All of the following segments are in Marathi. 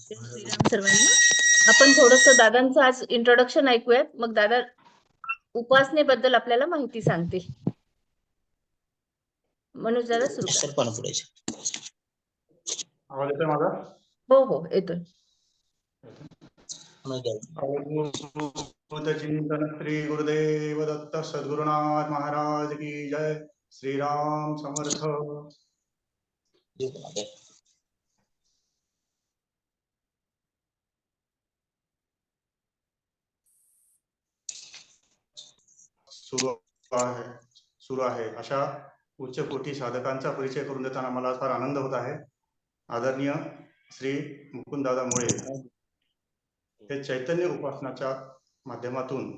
जय श्रीराम सर्वांना. आपण थोडस दादांचं आज इंट्रोडक्शन ऐकूयात, मग दादा उपासनेबद्दल आपल्याला माहिती सांगतील. मनोज दादा सुरू करा. आवाज येतोय माझा? हो हो येतोय. चिंतन श्री गुरुदेव दत्त सद्गुरुनाथ महाराज की जय. श्रीराम समर्थ. सुरू आहे अशा उच्च कोटी साधकांचा परिचय करून देताना मला फार आनंद होत आहे. आदरणीय श्री मुकुंददादा मुळे हे चैतन्य उपासनाच्या माध्यमातून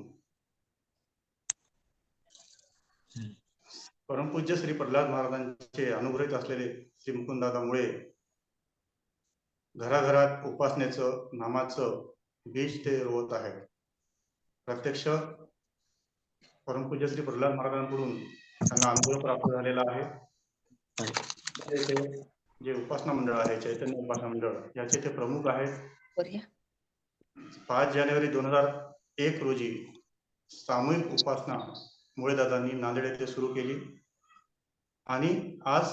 परमपूज्य श्री प्रल्हाद महाराजांचे अनुग्रहित असलेले श्री मुकुंददादा मुळे घराघरात उपासनेचं नामाचं बीज ते रोवत आहेत. प्रत्यक्ष परमपूज्य श्री प्रल्हाद महाराजांकडून त्यांना अनुभव प्राप्त झालेला आहे. जे उपासना मंडळ आहे चैतन्य उपासना मंडळ याचे ते प्रमुख आहेत. 5 जानेवारी 2001 रोजी सामूहिक उपासना मुळे दादांनी नांदेड येथे सुरू केली आणि आज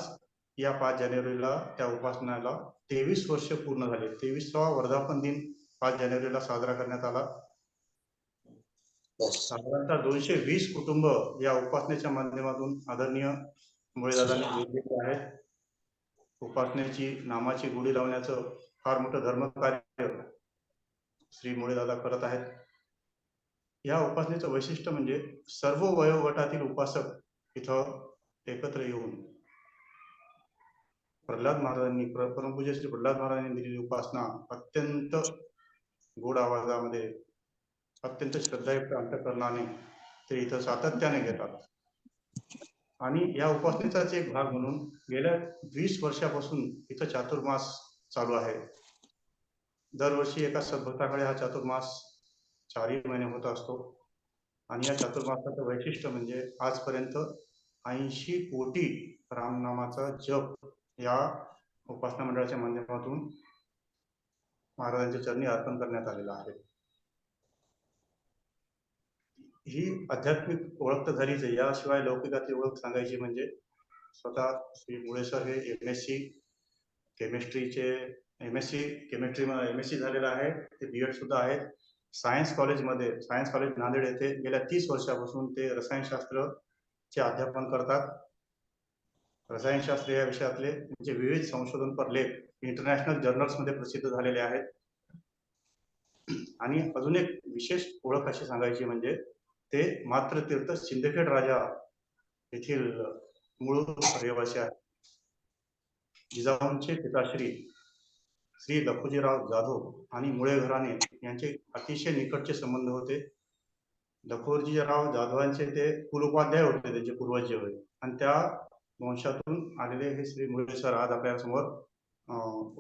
या 5 जानेवारीला त्या उपासनाला 23 वर्ष पूर्ण झाले. 23वा वर्धापन दिन 5 जानेवारीला साजरा करण्यात आला. साधारणतः 220 कुटुंब या उपासनेच्या माध्यमातून आदरणीय मुळे दादांनी जोडलेले आहेत. उपासनेची नामाची गुढी लावण्याचं फार मोठं धर्मकार्य श्री मुळे दादा करत आहेत. या उपासनेचं वैशिष्ट्य म्हणजे सर्व वयोगटातील उपासक इथं एकत्र येऊन प्रल्हाद महाराजांनी परमपूज्य श्री प्रल्हाद महाराजांनी दिलेली उपासना अत्यंत गोड आवाजामध्ये अत्यंत श्रद्धायुक्त अंतःकरणाने ते इथं सातत्याने घेतात. आणि या उपासनेचाच एक भाग म्हणून गेल्या 20 वर्षापासून इथं चातुर्मास चालू आहे. दरवर्षी एका सद्भक्ताकडे हा चातुर्मास 4 महिने होत असतो. आणि या चातुर्मासाचं वैशिष्ट्य म्हणजे आजपर्यंत 80 कोटी रामनामाचा जप या उपासना मंडळाच्या माध्यमातून महाराजांच्या चरणी अर्पण करण्यात आलेला आहे. ही आध्यात्मिक ओळख तर झालीच आहे. याशिवाय लौकिकातली ओळख सांगायची म्हणजे स्वतः श्री मुळे सर हे MSc केमिस्ट्रीचे MSc झालेलं आहे. ते BEd सुद्धा आहेत. सायन्स कॉलेज नांदेड येथे गेल्या 30 वर्षापासून ते रसायनशास्त्रचे अध्यापन करतात. रसायनशास्त्र या विषयातले त्यांचे विविध संशोधनपर लेख इंटरनॅशनल जर्नल्स मध्ये प्रसिद्ध झालेले आहेत. आणि अजून एक विशेष ओळख अशी सांगायची म्हणजे ते मात्रतीर्थ सिंदखेड राजा येथील मूळ रहिवासी आहेत. जिजाऊंचे पिताश्री श्री लखुजीराव जाधव आणि मुळे घराणे यांचे अतिशय निकटचे संबंध होते. लखुजीराव जाधवांचे ते कुलोपाध्याय होते, त्यांचे पूर्वज जे होते. आणि त्या वंशातून आलेले हे श्री मुळे सर आज आपल्या समोर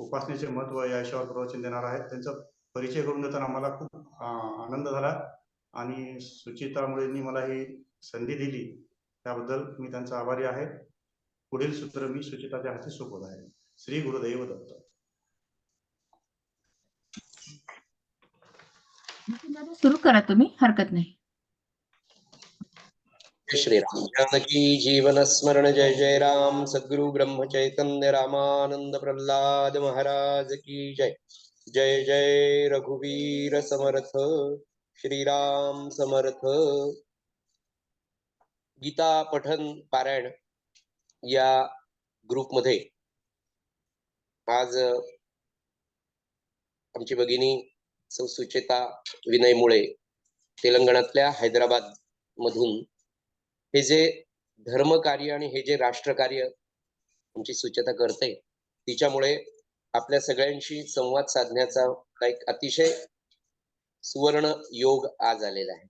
उपासनेचे महत्व या विषयावर प्रवचन देणार आहेत. त्यांचा परिचय करून देताना मला खूप आनंद झाला आणि सुचिता मुळेंनी मला ही संधी दिली त्याबद्दल मी त्यांचा आभारी आहे. पुढील सूत्र मी सुचिताच्या हाती सोपवत आहे. श्री गुरुदेव दत्त. सुरू करा तुम्ही, हरकत नाही. श्री राम जानकी जीवन स्मरण जय जय राम. सद्गुरु ब्रह्म चैतन्य रामानंद प्रल्हाद महाराज की जय. जय जय रघुवीर समर्थ. श्रीराम समर्थ. गीता पठन पारायण या ग्रुपमध्ये आज आमची भगिनी सुचेता विनय मुळे तेलंगणातल्या हैदराबाद मधून हे जे धर्मकार्य आणि हे जे राष्ट्रकार्य आमची सुचेता करते, तिच्यामुळे आपल्या सगळ्यांशी संवाद साधण्याचा एक अतिशय सुवर्ण योग आज आलेला आहे.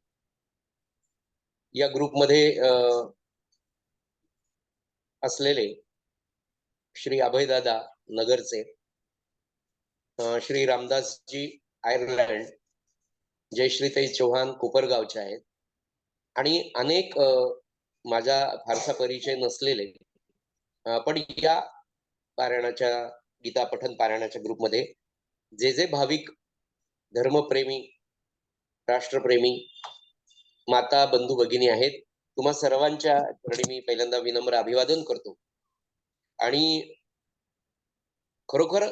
या ग्रुपमध्ये असलेले श्री अभयदादा नगरचे, श्री रामदासजी आयर्लंड, जयश्रीताई चौहान कोपरगावचे आहेत आणि अनेक माझा फारसा परिचय नसलेले पण या पारायणाच्या गीता पठन पारायणाच्या ग्रुपमध्ये जे जे भाविक धर्मप्रेमी, राष्ट्रप्रेमी, माता, बंधू, भगिनी आहेत, तुम्हा सर्वांच्या चरणी मी पहिल्यांदा विनम्र अभिवादन करतो. आणि खरोखर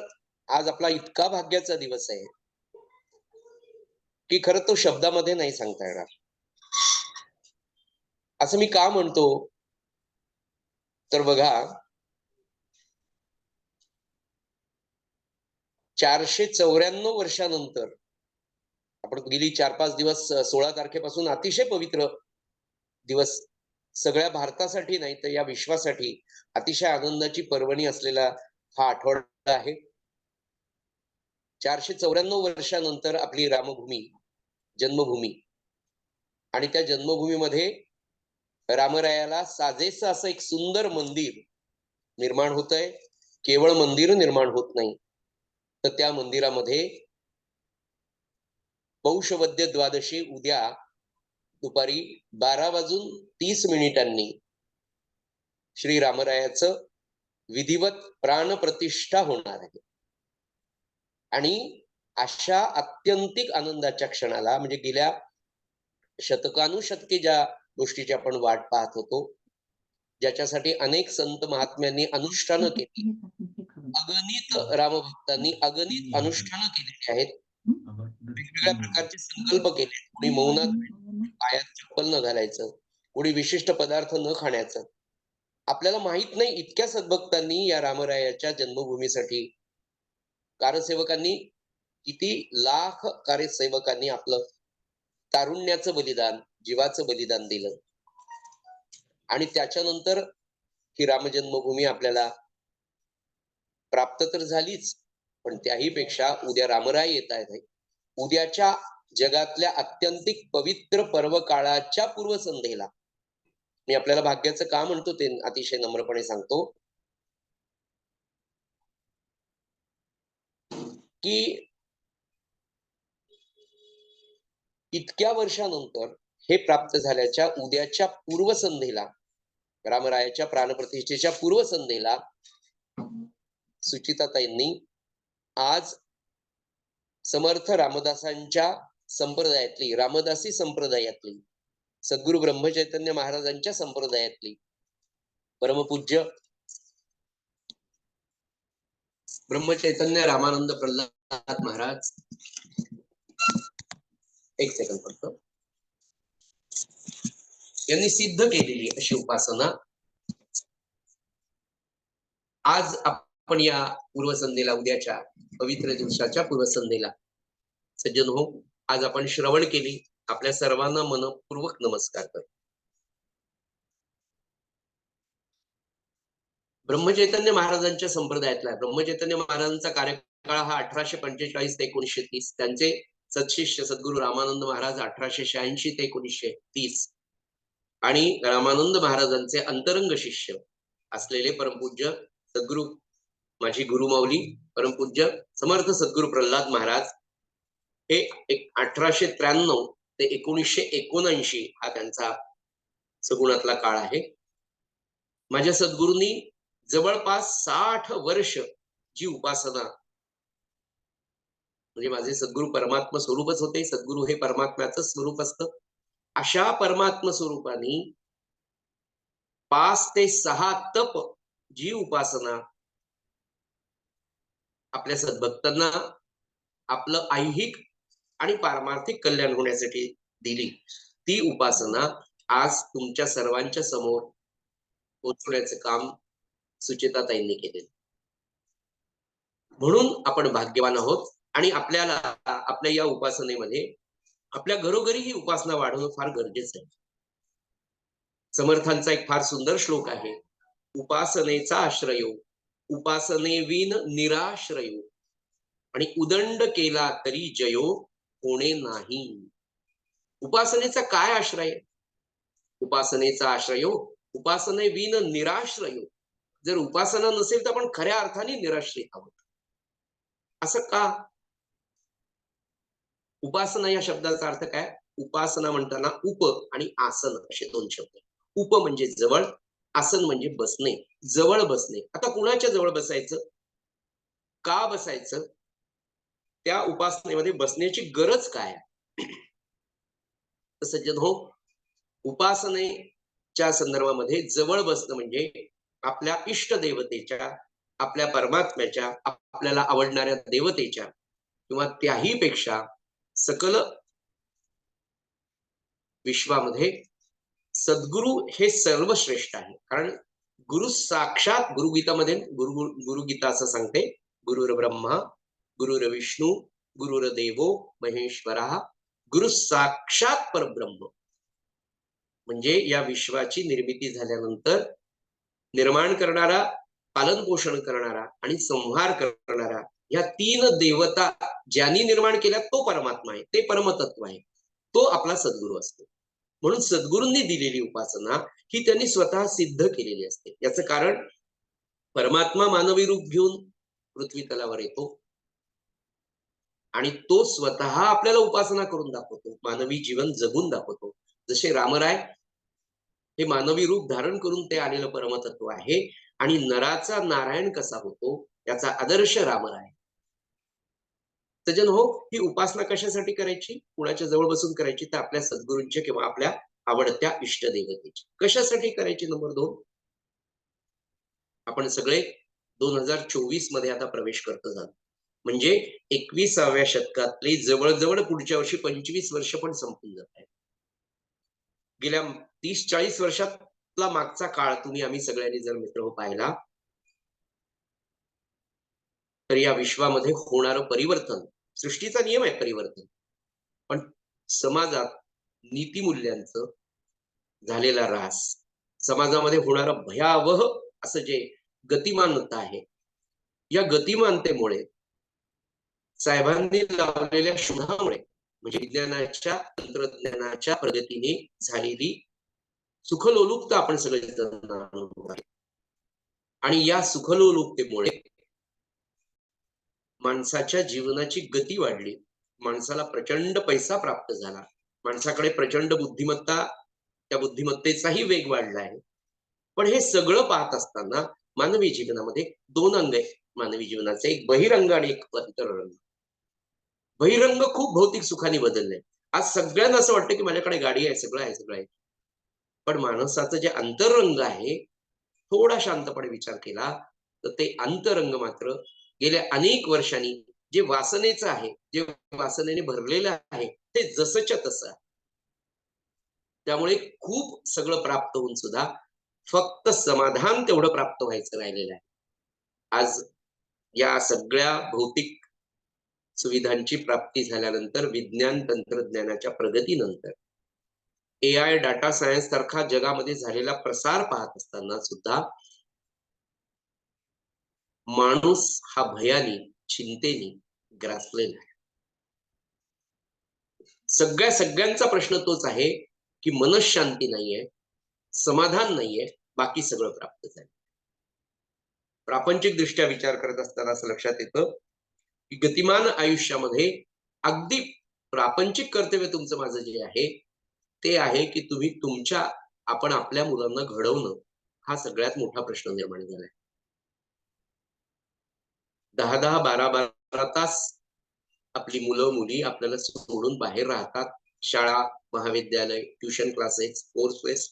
आज आपला इतका भाग्याचा दिवस आहे की खरं तो शब्दामध्ये नाही सांगता येणार. असं मी का म्हणतो तर बघा, 494 वर्षानंतर आपण गेली 4-5 दिवस 16 तारखेपासून अतिशय पवित्र दिवस सगळ्या भारतासाठी नाही तर या विश्वासाठी अतिशय आनंदाची पर्वणी असलेला हा आठवडा आहे. 494 वर्षानंतर आपली रामभूमी, जन्मभूमी, आणि त्या जन्मभूमीमध्ये रामरायाला साजेसं असं एक सुंदर मंदिर निर्माण होत आहे. केवळ मंदिर निर्माण होत नाही तर त्या मंदिरामध्ये पौषवद्य द्वादशी उद्या दुपारी 12:30 श्री रामरायाचं विधिवत प्राणप्रतिष्ठा होणार आहे. आणि अशा अत्यंतिक आनंदाच्या क्षणाला, म्हणजे गेल्या शतकानुशतके ज्या गोष्टीची आपण वाट पाहत होतो, ज्याच्यासाठी अनेक संत महात्म्यांनी अनुष्ठानं केली, अगणित रामभक्तांनी अगणित अनुष्ठानं केलेली आहेत, वेगवेगळ्या प्रकारचे संकल्प केले. कोणी मौनात, पायात चप्पल न घालायचं, कोणी विशिष्ट पदार्थ न खाण्याचं. आपल्याला माहित नाही इतक्या सद्भक्तांनी या रामरायाच्या जन्मभूमीसाठी, कारसेवकांनी, किती लाख कार्यसेवकांनी आपलं तारुण्याचं बलिदान, जीवाचं बलिदान दिलं. आणि त्याच्यानंतर ही रामजन्मभूमी आपल्याला प्राप्त तर झालीच, पण त्याही पेक्षा उद्या रामराय येत आहेत. उद्याच्या जगातल्या अत्यंतिक पवित्र पर्व काळाच्या पूर्वसंध्येला मी आपल्याला भाग्याचं का म्हणतो ते अतिशय नम्रपणे सांगतो की इतक्या वर्षानंतर हे प्राप्त झाल्याच्या उद्याच्या पूर्वसंध्येला, रामरायाच्या प्राणप्रतिष्ठेच्या पूर्वसंध्येला, सुचिताताईंनी आज समर्थ रामदासांच्या संप्रदायातली, रामदासी संप्रदायातली, सद्गुरु ब्रह्मचैतन्य महाराजांच्या संप्रदायातली परमपूज्य ब्रह्मचैतन्य रामानंद प्रल्हाद महाराज, एक सेकंड फक्त, यांनी सिद्ध केलेली अशी उपासना आज आपण या पूर्वसंध्येला, उद्याच्या पवित्र दिवसाच्या पूर्वसंध्येला सज्जन हो, आज आपण श्रवण केली. आपल्या सर्वांना मनपूर्वक नमस्कार कर. ब्रह्मचैतन्य महाराजांच्या संप्रदायातला, ब्रह्मचैतन्य महाराजांचा कार्यकाळ हा 1845 ते 1930, त्यांचे सत्शिष्य सद्गुरु रामानंद महाराज 1886 ते 1930, आणि रामानंद महाराजांचे अंतरंग शिष्य असलेले परमपूज्य सद्गुरु माझी गुरुमाऊली परमपूज्य समर्थ सद्गुरु प्रल्हाद महाराज हे 1893 ते 1979 हा त्यांचा सगुणातला काळ आहे. माझ्या सद्गुरूंनी जवळपास 60 वर्ष जी उपासना, म्हणजे माझे सद्गुरू परमात्मा स्वरूपच होते, सद्गुरू हे परमात्म्याचं स्वरूप असतं, अशा परमात्मा स्वरूपाने 5 ते 6 तप जी उपासना आपल्या सद्भक्तांना आपलं ऐहिक आणि पारमार्थिक कल्याण होण्यासाठी दिली, ती उपासना आज तुमच्या सर्वांच्या समोर पोहोचवण्याचं काम सुचिताताईंनी केले. म्हणून आपण भाग्यवान आहोत. आणि आपल्याला आपल्या या उपासनेमध्ये आपल्या घरोघरी ही उपासना वाढवणं फार गरजेचं आहे. समर्थांचा एक फार सुंदर श्लोक आहे, उपासनेचा आश्रयो उपासनेविन निराश्रयो, आणि उदंड केला तरी जयो होणे नाही. उपासनेचा काय आश्रय? उपासनेचा आश्रयो उपासनेविन निराश्रयो. जर उपासना नसेल तर आपण खऱ्या अर्थाने निराश्रित आहोत. असं का? उपासना या शब्दाचा अर्थ काय? उपासना म्हणताना उप आणि आसन असे दोन शब्द. उप म्हणजे जवळ, आसन म्हणजे बसणे, जवळ बसणे. आता कुणाच्या जवळ बसायचं? का बसायचं? त्या उपासनेमध्ये बसण्याची गरज काय आहे? तर सज्जन हो, उपासनेच्या संदर्भामध्ये जवळ बसणं म्हणजे आपल्या इष्ट देवतेच्या, आपल्या परमात्म्याच्या, आपल्याला आवडणाऱ्या देवतेच्या किंवा त्याही पेक्षा सकल विश्वामध्ये सद्गुरु हे सर्वश्रेष्ठ आहे. कारण गुरु साक्षात गुरुगीतामध्ये गुरुगीता असं सांगते, गुरुर ब्रह्मा गुरुर विष्णू गुरुर देवो महेश्वरा गुरु साक्षात परब्रह्म. म्हणजे या विश्वाची निर्मिती झाल्यानंतर निर्माण करणारा, पालन पोषण करणारा आणि संहार करणारा या तीन देवता ज्यांनी निर्माण केल्या तो परमात्मा आहे, ते परमतत्व आहे, तो आपला सद्गुरू असतो. म्हणून सद्गुरूंनी दिलेली उपासना ही त्यांनी स्वतः सिद्ध केलेली असते. याचं कारण परमात्मा मानवी रूप घेऊन पृथ्वी तलावर येतो आणि तो स्वतः आपल्याला उपासना करून दाखवतो, मानवी जीवन जगून दाखवतो. जसे रामराय हे मानवी रूप धारण करून ते आलेलं परमतत्व आहे आणि नराचा नारायण कसा होतो याचा आदर्श रामराय. सज्जन हो, ही उपासना कशासाठी करायची? कुणाच्या जवळ बसून करायची? तर आपल्या सद्गुरूंच्या किंवा आपल्या आवडत्या इष्ट देवतेची. कशासाठी करायची? नंबर 2, आपण सगळे 2024 मध्ये आता प्रवेश करतो झालो, म्हणजे 21व्या शतकातले जवळजवळ पुढच्या वर्षी 25 वर्ष पण संपून जात आहेत. गेल्या 30-40 वर्षातला मागचा काळ तुम्ही आम्ही सगळ्यांनी जर मित्र पाहिला तर या विश्वामध्ये होणारं परिवर्तन, सृष्टीचा नियम आहे परिवर्तन, पण समाजात नीतिमूल्यांचं झालेला ऱ्हास, समाजामध्ये होणारं भयावह असं जे गतिमानता आहे, या गतिमानतेमुळे साहेबांनी लावलेल्या शोधामुळे म्हणजे विज्ञानाच्या तंत्रज्ञानाच्या प्रगतीने झालेली सुखलोलुपता आपण सगळेजण अनुभवतो. आणि या सुखलोलुपतेमुळे माणसाच्या जीवनाची गती वाढली, माणसाला प्रचंड पैसा प्राप्त झाला, माणसाकडे प्रचंड बुद्धिमत्ता, त्या बुद्धिमत्तेचाही वेग वाढला आहे. पण हे सगळं पाहत असताना मानवी जीवनामध्ये 2 अंग आहेत मानवी जीवनाचे, एक बहिरंग आणि एक अंतरंग. बहिरंग खूप भौतिक सुखाने बदललंय. आज सगळ्यांना असं वाटतं की माझ्याकडे गाडी आहे, सगळं आहे, सगळं आहे. पण माणसाचं जे अंतरंग आहे, थोडा शांतपणे विचार केला तर ते अंतरंग मात्र गेल्या अनेक वर्षांनी जे वासनेचं आहे, जे वासनेने भरलेलं आहे, ते जसंच्या तसं. त्यामुळे खूप सगळं प्राप्त होऊन सुद्धा फक्त समाधान तेवढं प्राप्त व्हायचं राहिलेलं आहे. आज या सगळ्या भौतिक सुविधांची प्राप्ती झाल्यानंतर, विज्ञान तंत्रज्ञानाच्या प्रगतीनंतर, AI डाटा सायन्स सारखा जगामध्ये झालेला प्रसार पाहत असताना सुद्धा माणूस हा भयाने, चिंतेने ग्रासलेला आहे. सगळ्यांचा प्रश्न तोच आहे की मनःशांती नाहीये, समाधान नाहीये, बाकी सगळं प्राप्त झालं. प्रापंचिक दृष्ट्या विचार करत असताना असं लक्षात येतं की गतिमान आयुष्यामध्ये अगदी प्रापंचिक कर्तव्य तुमचं माझं जे आहे ते आहे की तुम्ही आपण आपल्या मुलांना घडवणं हा सगळ्यात मोठा प्रश्न निर्माण झालाय. 10-10, 12-12 तास आपली मुलं मुली आपल्याला सोडून बाहेर राहतात, शाळा, महाविद्यालय, ट्युशन क्लासेस, कोर्सेस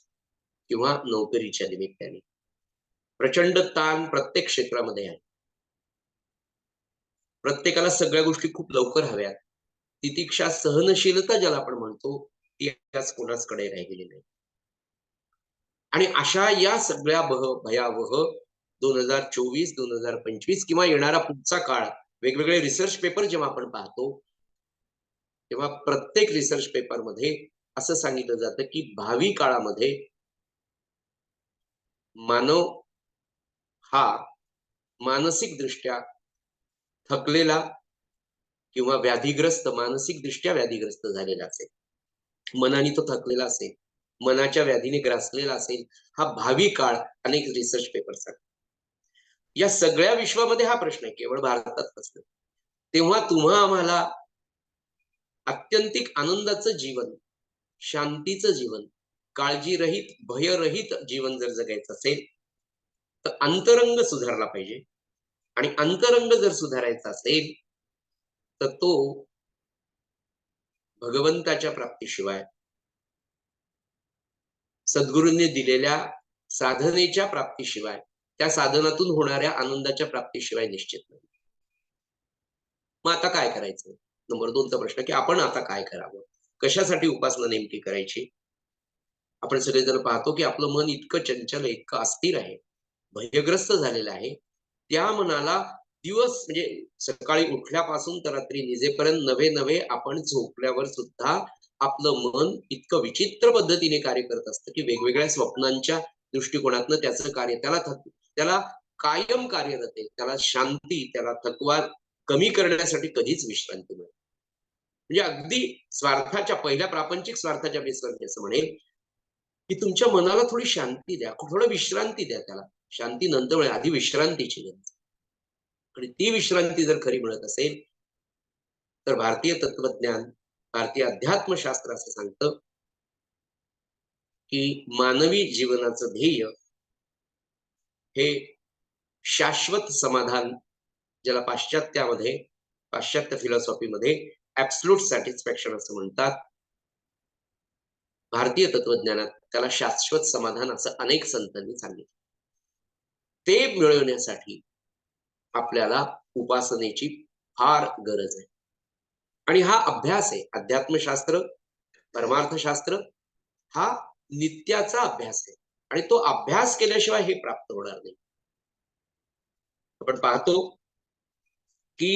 किंवा नोकरीच्या निमित्ताने. प्रचंड ताण प्रत्येक क्षेत्रामध्ये आहे. प्रत्येकाला सगळ्या गोष्टी खूप लवकर हव्यात. तितिक्षा, सहनशीलता ज्याला आपण म्हणतो, ती आज कोणाचकडे राहिलेली नाही. आणि अशा या सगळ्या भयावह 2024-2025 किंवा येणारा पुढचा काळ, वेगवेगळे रिसर्च पेपर जेव्हा आपण पाहतो तेव्हा प्रत्येक रिसर्च पेपर मध्ये असं सांगितलं जातं की भावी काळामध्ये मानव हा मानसिक दृष्ट्या थकलेला किंवा व्याधीग्रस्त, मानसिक दृष्ट्या व्याधीग्रस्त झालेला असेल, मनाने तो थकलेला असेल, मनाच्या व्याधीने ग्रासलेला असेल, हा भावी काळ अनेक रिसर्च पेपर सांगतात. या सगळ्या विश्वामध्ये हा प्रश्न आहे, केवळ भारतात नसतो. तेव्हा तुम्हा आम्हाला आत्यंतिक आनंदाचं जीवन, शांतीचं जीवन, काळजीरहित, भयरहित जीवन जर जगायचं असेल तर अंतरंग सुधारला पाहिजे. आणि अंतरंग जर सुधारायचा असेल तर तो भगवंताच्या प्राप्तीशिवाय, सद्गुरूंनी दिलेल्या साधनेच्या प्राप्तीशिवाय, त्या साधनातून होणाऱ्या आनंदाच्या प्राप्तीशिवाय निश्चित नाही. मग आता काय करायचं? नंबर 2चा प्रश्न, की आपण आता काय करावं? कशासाठी उपासना नेमकी करायची? आपण सगळेजण पाहतो की आपलं मन इतकं चंचल आहे, इतकं अस्थिर आहे, भयग्रस्त झालेलं आहे. त्या मनाला दिवस म्हणजे सकाळी उठल्यापासून तर रात्री निजेपर्यंत नवे नवे आपण झोपल्यावर सुद्धा आपलं मन इतकं विचित्र पद्धतीने कार्य करत असतं की वेगवेगळ्या स्वप्नांच्या दृष्टिकोनातनं त्याचं कार्य त्याला कायम कार्यरत आहे. त्याला शांती, त्याला थकवा कमी करण्यासाठी कधीच विश्रांती मिळते. म्हणजे अगदी स्वार्थाच्या, पहिल्या प्रापंचिक स्वार्थाच्या बेसवर असं म्हणेल की तुमच्या मनाला थोडी शांती द्या, थोडं विश्रांती द्या. त्याला शांती नंतर मिळेल, आधी विश्रांतीची गरज. आणि ती विश्रांती जर खरी मिळत असेल तर भारतीय तत्वज्ञान, भारतीय अध्यात्मशास्त्र असं सांगतं की मानवी जीवनाचं ध्येय हे शाश्वत समाधान, ज्याला पाश्चात्य फिलॉसॉफीमध्ये ऍब्सोल्यूट सॅटिस्फॅक्शन असं म्हणतात, भारतीय तत्वज्ञानात त्याला शाश्वत समाधान असं अनेक संतांनी सांगितलं. ते मिळवण्यासाठी आपल्याला उपासनेची फार गरज आहे. आणि हा अभ्यास आहे. अध्यात्मशास्त्र, परमार्थशास्त्र हा नित्याचा अभ्यास आहे आणि तो अभ्यास केल्याशिवाय हे प्राप्त होणार नाही. आपण पाहतो की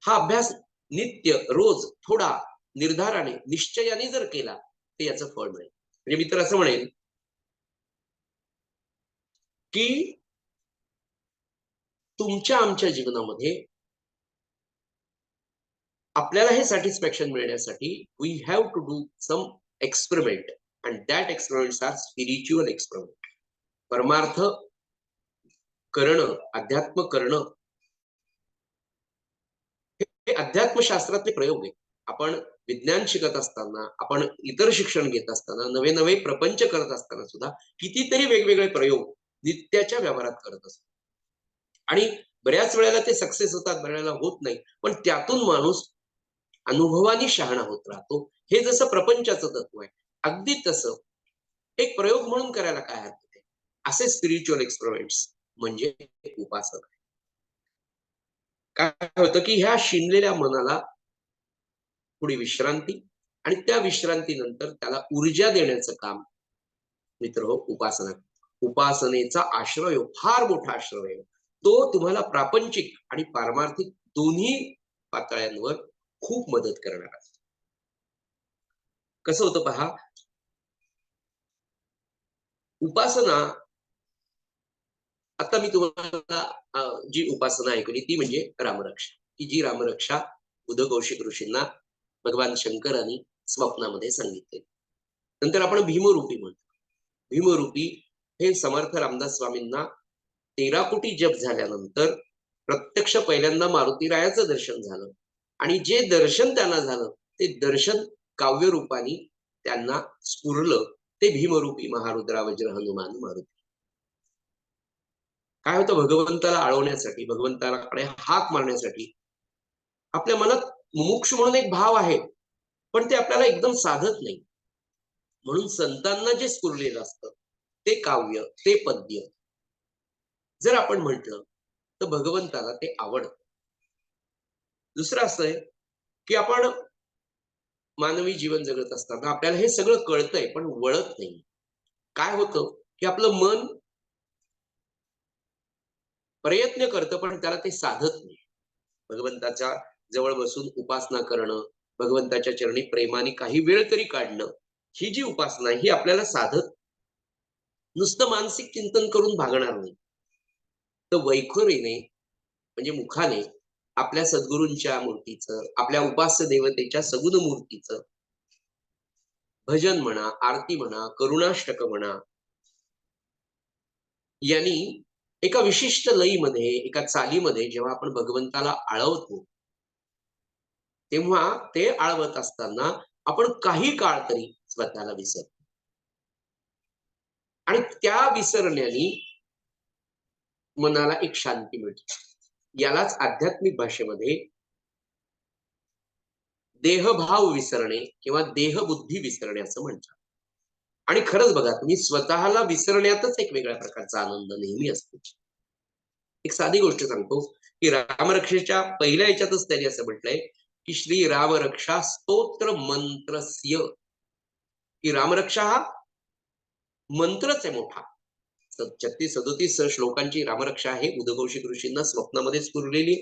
हा अभ्यास नित्य, रोज, थोडा, निर्धाराने, निश्चयाने जर केला तर याचं फळ मिळेल. म्हणजे मी तर असं म्हणेन की तुमच्या आमच्या जीवनामध्ये आपल्याला हे सॅटिस्फॅक्शन मिळण्यासाठी we have to do some experiment and that experiments are spiritual experiment. परमार्थ करणं, अध्यात्म करणं हे अध्यात्मशास्त्रातले प्रयोग आहे. आपण विज्ञान शिकत असताना, आपण इतर शिक्षण घेत असताना, नवे नवे प्रपंच करत असताना सुद्धा कितीतरी वेगवेगळे प्रयोग नित्याच्या व्यवहारात करत असतो. आणि बऱ्याच वेळेला ते सक्सेस होतात, बऱ्याच वेळेला होत नाही, पण त्यातून माणूस अनुभवाने शहाणा होत राहतो. हे जसं प्रपंचाचं तत्व आहे, अगदी तसं एक प्रयोग म्हणून करायला काय हरकत आहे. असे स्पिरिच्युअल एक्सपेरिमेंट्स म्हणजे उपासना. काय होतं की ह्या शिनलेल्या मनाला थोडी विश्रांती आणि त्या विश्रांतीनंतर त्याला ऊर्जा देण्याचं काम मित्र हो उपासना. उपासनेचा आश्रय फार मोठा आश्रय आहे. तो तुम्हाला प्रापंचिक आणि पारमार्थिक दोन्ही पातळ्यांवर खूप मदत करणार आहे. कसं होतं पहा, उपासना, आता मी तुम्हाला जी उपासना ऐकली ती म्हणजे रामरक्षा, की जी रामरक्षा उदकौशिक ऋषींना भगवान शंकरांनी स्वप्नामध्ये सांगितले. नंतर आपण भीमरूपी म्हणतो. भीमरूपी हे समर्थ रामदास स्वामींना 13 कोटी जप झाल्यानंतर प्रत्यक्ष पहिल्यांदा मारुतीरायाचं दर्शन झालं आणि जे दर्शन त्यांना झालं ते दर्शन काव्य रूपाने त्यांना स्फुरलं. ते भीमरूपी महारुद्रा वज्र हनुमान मारुती. काय होतं, भगवंताला आळवण्यासाठी, भगवंताकडे हाक मारण्यासाठी आपल्या मनात मुमुक्षु म्हणून एक भाव आहे, पण ते आपल्याला एकदम साधत नाही. म्हणून संतांना जे स्फुरलेलं असतं ते काव्य, ते पद्य जर आपण म्हटलं तर भगवंताला ते आवडतं. दुसरं असं आहे की आपण मानवी जीवन जगत असताना आपल्याला हे सगळं कळतंय पण वळत नाही. काय होतं की आपलं मन प्रयत्न करतं पण त्याला ते साधत नाही. भगवंताच्या जवळ बसून उपासना करणं, भगवंताच्या चरणी प्रेमाने काही वेळ तरी काढणं, ही जी उपासना ही आपल्याला साधत, नुसतं मानसिक चिंतन करून भागणार नाही. तर वैखरीने म्हणजे मुखाने आपल्या सद्गुरूंच्या मूर्तीचं, आपल्या उपास्य देवतेच्या सगुण मूर्तीचं भजन म्हणा, आरती म्हणा, करुणाष्टक म्हणा, यांनी एका विशिष्ट लयीमध्ये, एका चालीमध्ये जेव्हा आपण भगवंताला आळवतो तेव्हा ते आळवत असताना आपण काही काळ तरी स्वतःला विसरतो आणि त्या विसरण्याने मनाला एक शांती मिळते. यालाच आध्यात्मिक भाषेमध्ये देहभाव विसरणे किंवा देहबुद्धी विसरणे असं म्हणतात. आणि खरंच बघा, तुम्ही स्वतःला विसरण्यातच एक वेगळ्या प्रकारचा आनंद नेहमी असतो. एक साधी गोष्ट सांगतो की रामरक्षेच्या पहिल्या याच्यातच त्यांनी असं म्हटलंय की श्री रामरक्षा स्तोत्र मंत्रस्य, की रामरक्षा हा मंत्रच आहे मोठा. 36-37 श्लोकांची रामरक्षा आहे. उदघोषित ऋषींना स्वप्नामध्ये स्फुरलेली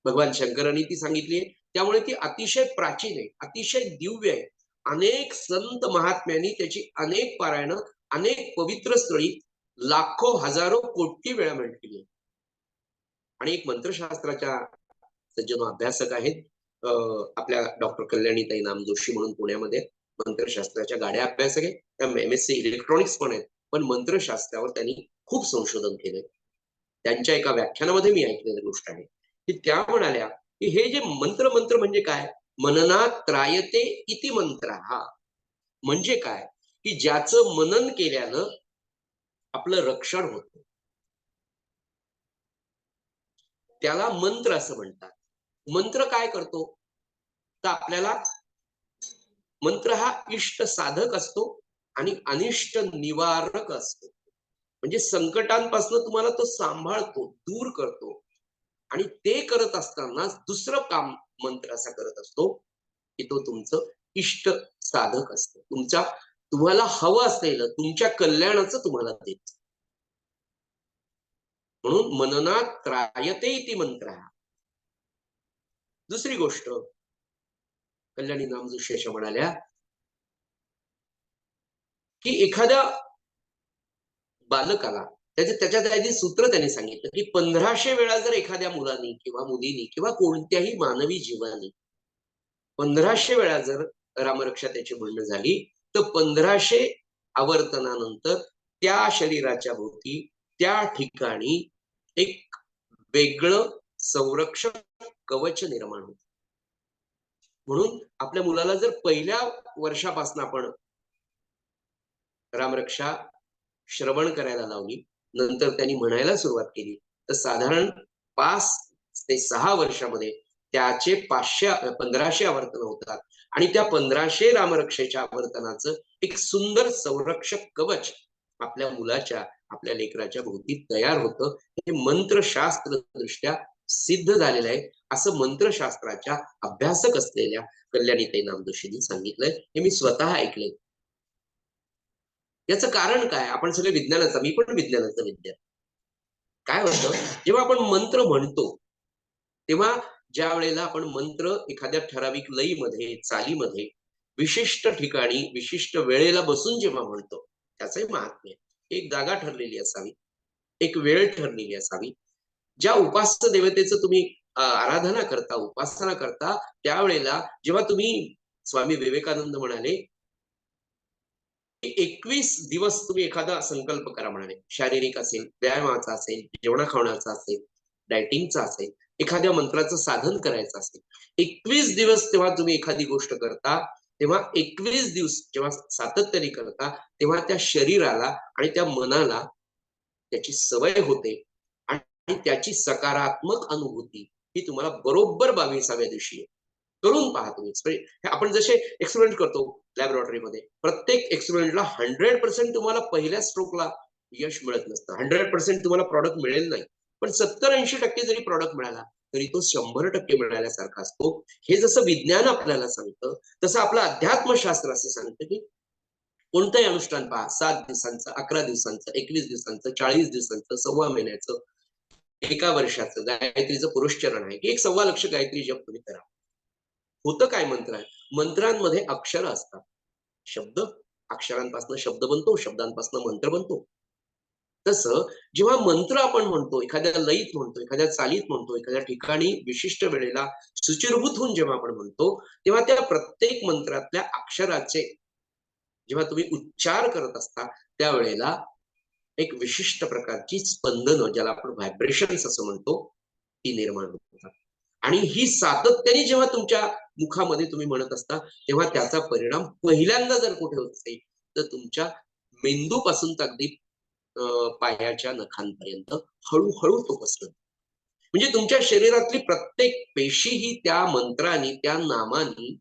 भगवान शंकरांनी ती सांगितली आहे. त्यामुळे ती अतिशय प्राचीन आहे, अतिशय दिव्य आहे. अनेक संत महात्म्यांनी त्याची अनेक पारायणं, अनेक पवित्र स्थळी लाखो हजारो कोटी वेळा म्हटलेली आहे. आणि एक मंत्रशास्त्राच्या सज्जन अभ्यासक आहेत, आपल्या डॉक्टर कल्याणीताई नाम जोशी म्हणून पुण्यामध्ये मंत्रशास्त्राच्या गाड्या अभ्यासक आहेत. त्या MSc इलेक्ट्रॉनिक्स पण आहेत, पण मंत्रशास्त्रावर त्यांनी खूप संशोधन केलंय. त्यांच्या एका व्याख्यानामध्ये मी ऐकलेली गोष्ट आहे की त्या म्हणाल्या की हे जे मंत्र म्हणजे काय, मननात त्रायते इति मंत्र, हा म्हणजे काय की ज्याचं मनन केल्यानं आपलं रक्षण होतं त्याला मंत्र असं म्हणतात. मंत्र काय करतो तर आपल्याला मंत्र हा इष्ट साधक असतो आणि अनिष्ट निवारक असतो. म्हणजे संकटांपासून तुम्हाला तो सांभाळतो, दूर करतो. आणि ते करत असताना दुसरं काम मंत्र असा करत असतो की तो तुमचं इष्ट साधक असतो. तुम्हाला हवं असलेलं, तुमच्या कल्याणाचं तुम्हाला देत. म्हणून मननात त्रायते इति मंत्र. दुसरी गोष्ट कल्याणी नाम जोशी अशा म्हणाल्या की एखाद्या बालकाला त्याच्यात आधी सूत्र त्यांनी सांगितलं की 1500 वेळा जर एखाद्या मुलांनी किंवा मुलीनी किंवा कोणत्याही मानवी जीवानी 1500 वेळा जर रामरक्षा त्याची म्हणणं झाली तर 1500 आवर्तनानंतर त्या शरीराच्या भोवती त्या ठिकाणी एक वेगळं संरक्षक कवच निर्माण होतं. म्हणून आपल्या मुलाला जर पहिल्या वर्षापासून आपण रामरक्षा श्रवण करायला लावली, नंतर त्यांनी म्हणायला सुरुवात केली, तर साधारण 5 ते 6 वर्षामध्ये त्याचे 1500 आवर्तन होतात आणि त्या 1500 रामरक्षेच्या आवर्तनाचं एक सुंदर संरक्षक कवच आपल्या मुलाच्या, आपल्या लेकराच्या भोवती तयार होतं. हे मंत्रशास्त्र दृष्ट्या सिद्ध झालेलं आहे, असं मंत्रशास्त्राच्या अभ्यासक असलेल्या कल्याणीताई नामजोशींनी सांगितलंय. हे मी स्वतः ऐकलंय. याचं कारण काय, आपण सगळे विज्ञानाचा, मी पण विज्ञानाचा विद्यार्थी. काय होतं, जेव्हा आपण मंत्र म्हणतो तेव्हा ज्या वेळेला आपण मंत्र एखाद्या ठराविक लयीमध्ये, चालीमध्ये, विशिष्ट ठिकाणी, विशिष्ट वेळेला बसून जेव्हा म्हणतो, त्याचंही महात्म्य. एक जागा ठरलेली असावी, एक वेळ ठरलेली असावी. ज्या उपास्य देवतेचं तुम्ही आराधना करता, उपासना करता, त्यावेळेला जेव्हा तुम्ही, स्वामी विवेकानंद म्हणाले 21 दिवस तुम्ही एखादा संकल्प करा म्हणाले. शारीरिक असेल, व्यायामाचा असेल, जेवणा खावण्याचा असेल, डायटिंगचा असेल, एखाद्या मंत्राचं साधन करायचं असेल, 21 दिवस तेव्हा तुम्ही एखादी गोष्ट करता, तेव्हा 21 दिवस जेव्हा सातत्याने करता, तेव्हा त्या शरीराला आणि त्या मनाला त्याची सवय होते आणि त्याची सकारात्मक अनुभूती ही तुम्हाला बरोबर 22व्या दिवशी येते. करून पहा तुम्ही. आपण जसे एक्सपेरिमेंट करतो लॅबोरेटरीमध्ये, प्रत्येक एक्सपेरिमेंटला 100% तुम्हाला पहिल्या स्ट्रोकला यश मिळत नसतं, 100% तुम्हाला प्रॉडक्ट मिळेल नाही, पण 70-80% जरी प्रॉडक्ट मिळाला तरी तो 100% मिळाल्यासारखा असतो. हे जसं विज्ञान आपल्याला सांगतं, तसं आपलं अध्यात्मशास्त्र असं सांगतं की कोणतंही अनुष्ठान पहा, 7 दिवसांचं, 11 दिवसांचं, 21 दिवसांचं, 40 दिवसांचं, सव्वा महिन्याचं, 1 वर्षाचं गायत्रीचं पुरुषचरण आहे की 1.25 लक्ष गायत्री जप तुम्ही करा. होतं काय मंत्र आहे, मंत्रांमध्ये अक्षर असतात, शब्द, अक्षरांपासून शब्द बनतो, शब्दांपासून मंत्र बनतो. तसं जेव्हा मंत्र आपण म्हणतो, एखाद्या लयीत म्हणतो, एखाद्या चालीत म्हणतो, एखाद्या ठिकाणी विशिष्ट वेळेला शुचिर्भूत होऊन जेव्हा आपण म्हणतो, तेव्हा त्या प्रत्येक मंत्रातल्या अक्षराचे जेव्हा तुम्ही उच्चार करत असता त्यावेळेला एक विशिष्ट प्रकारची स्पंदनं, ज्याला आपण व्हायब्रेशन्स असं म्हणतो, ती निर्माण होतात. आणि ही सातत्याने जेव्हा तुमच्या मुखामध्ये तुम्ही म्हणत असता तेव्हा त्याचा परिणाम पहिल्यांदा जर कुठे होत असेल तर तुमच्या मेंदूपासून अगदी पायाच्या नखांपर्यंत हळूहळू तो पसरतो. म्हणजे तुमच्या शरीरातली प्रत्येक पेशी ही त्या मंत्राने, त्या नामाने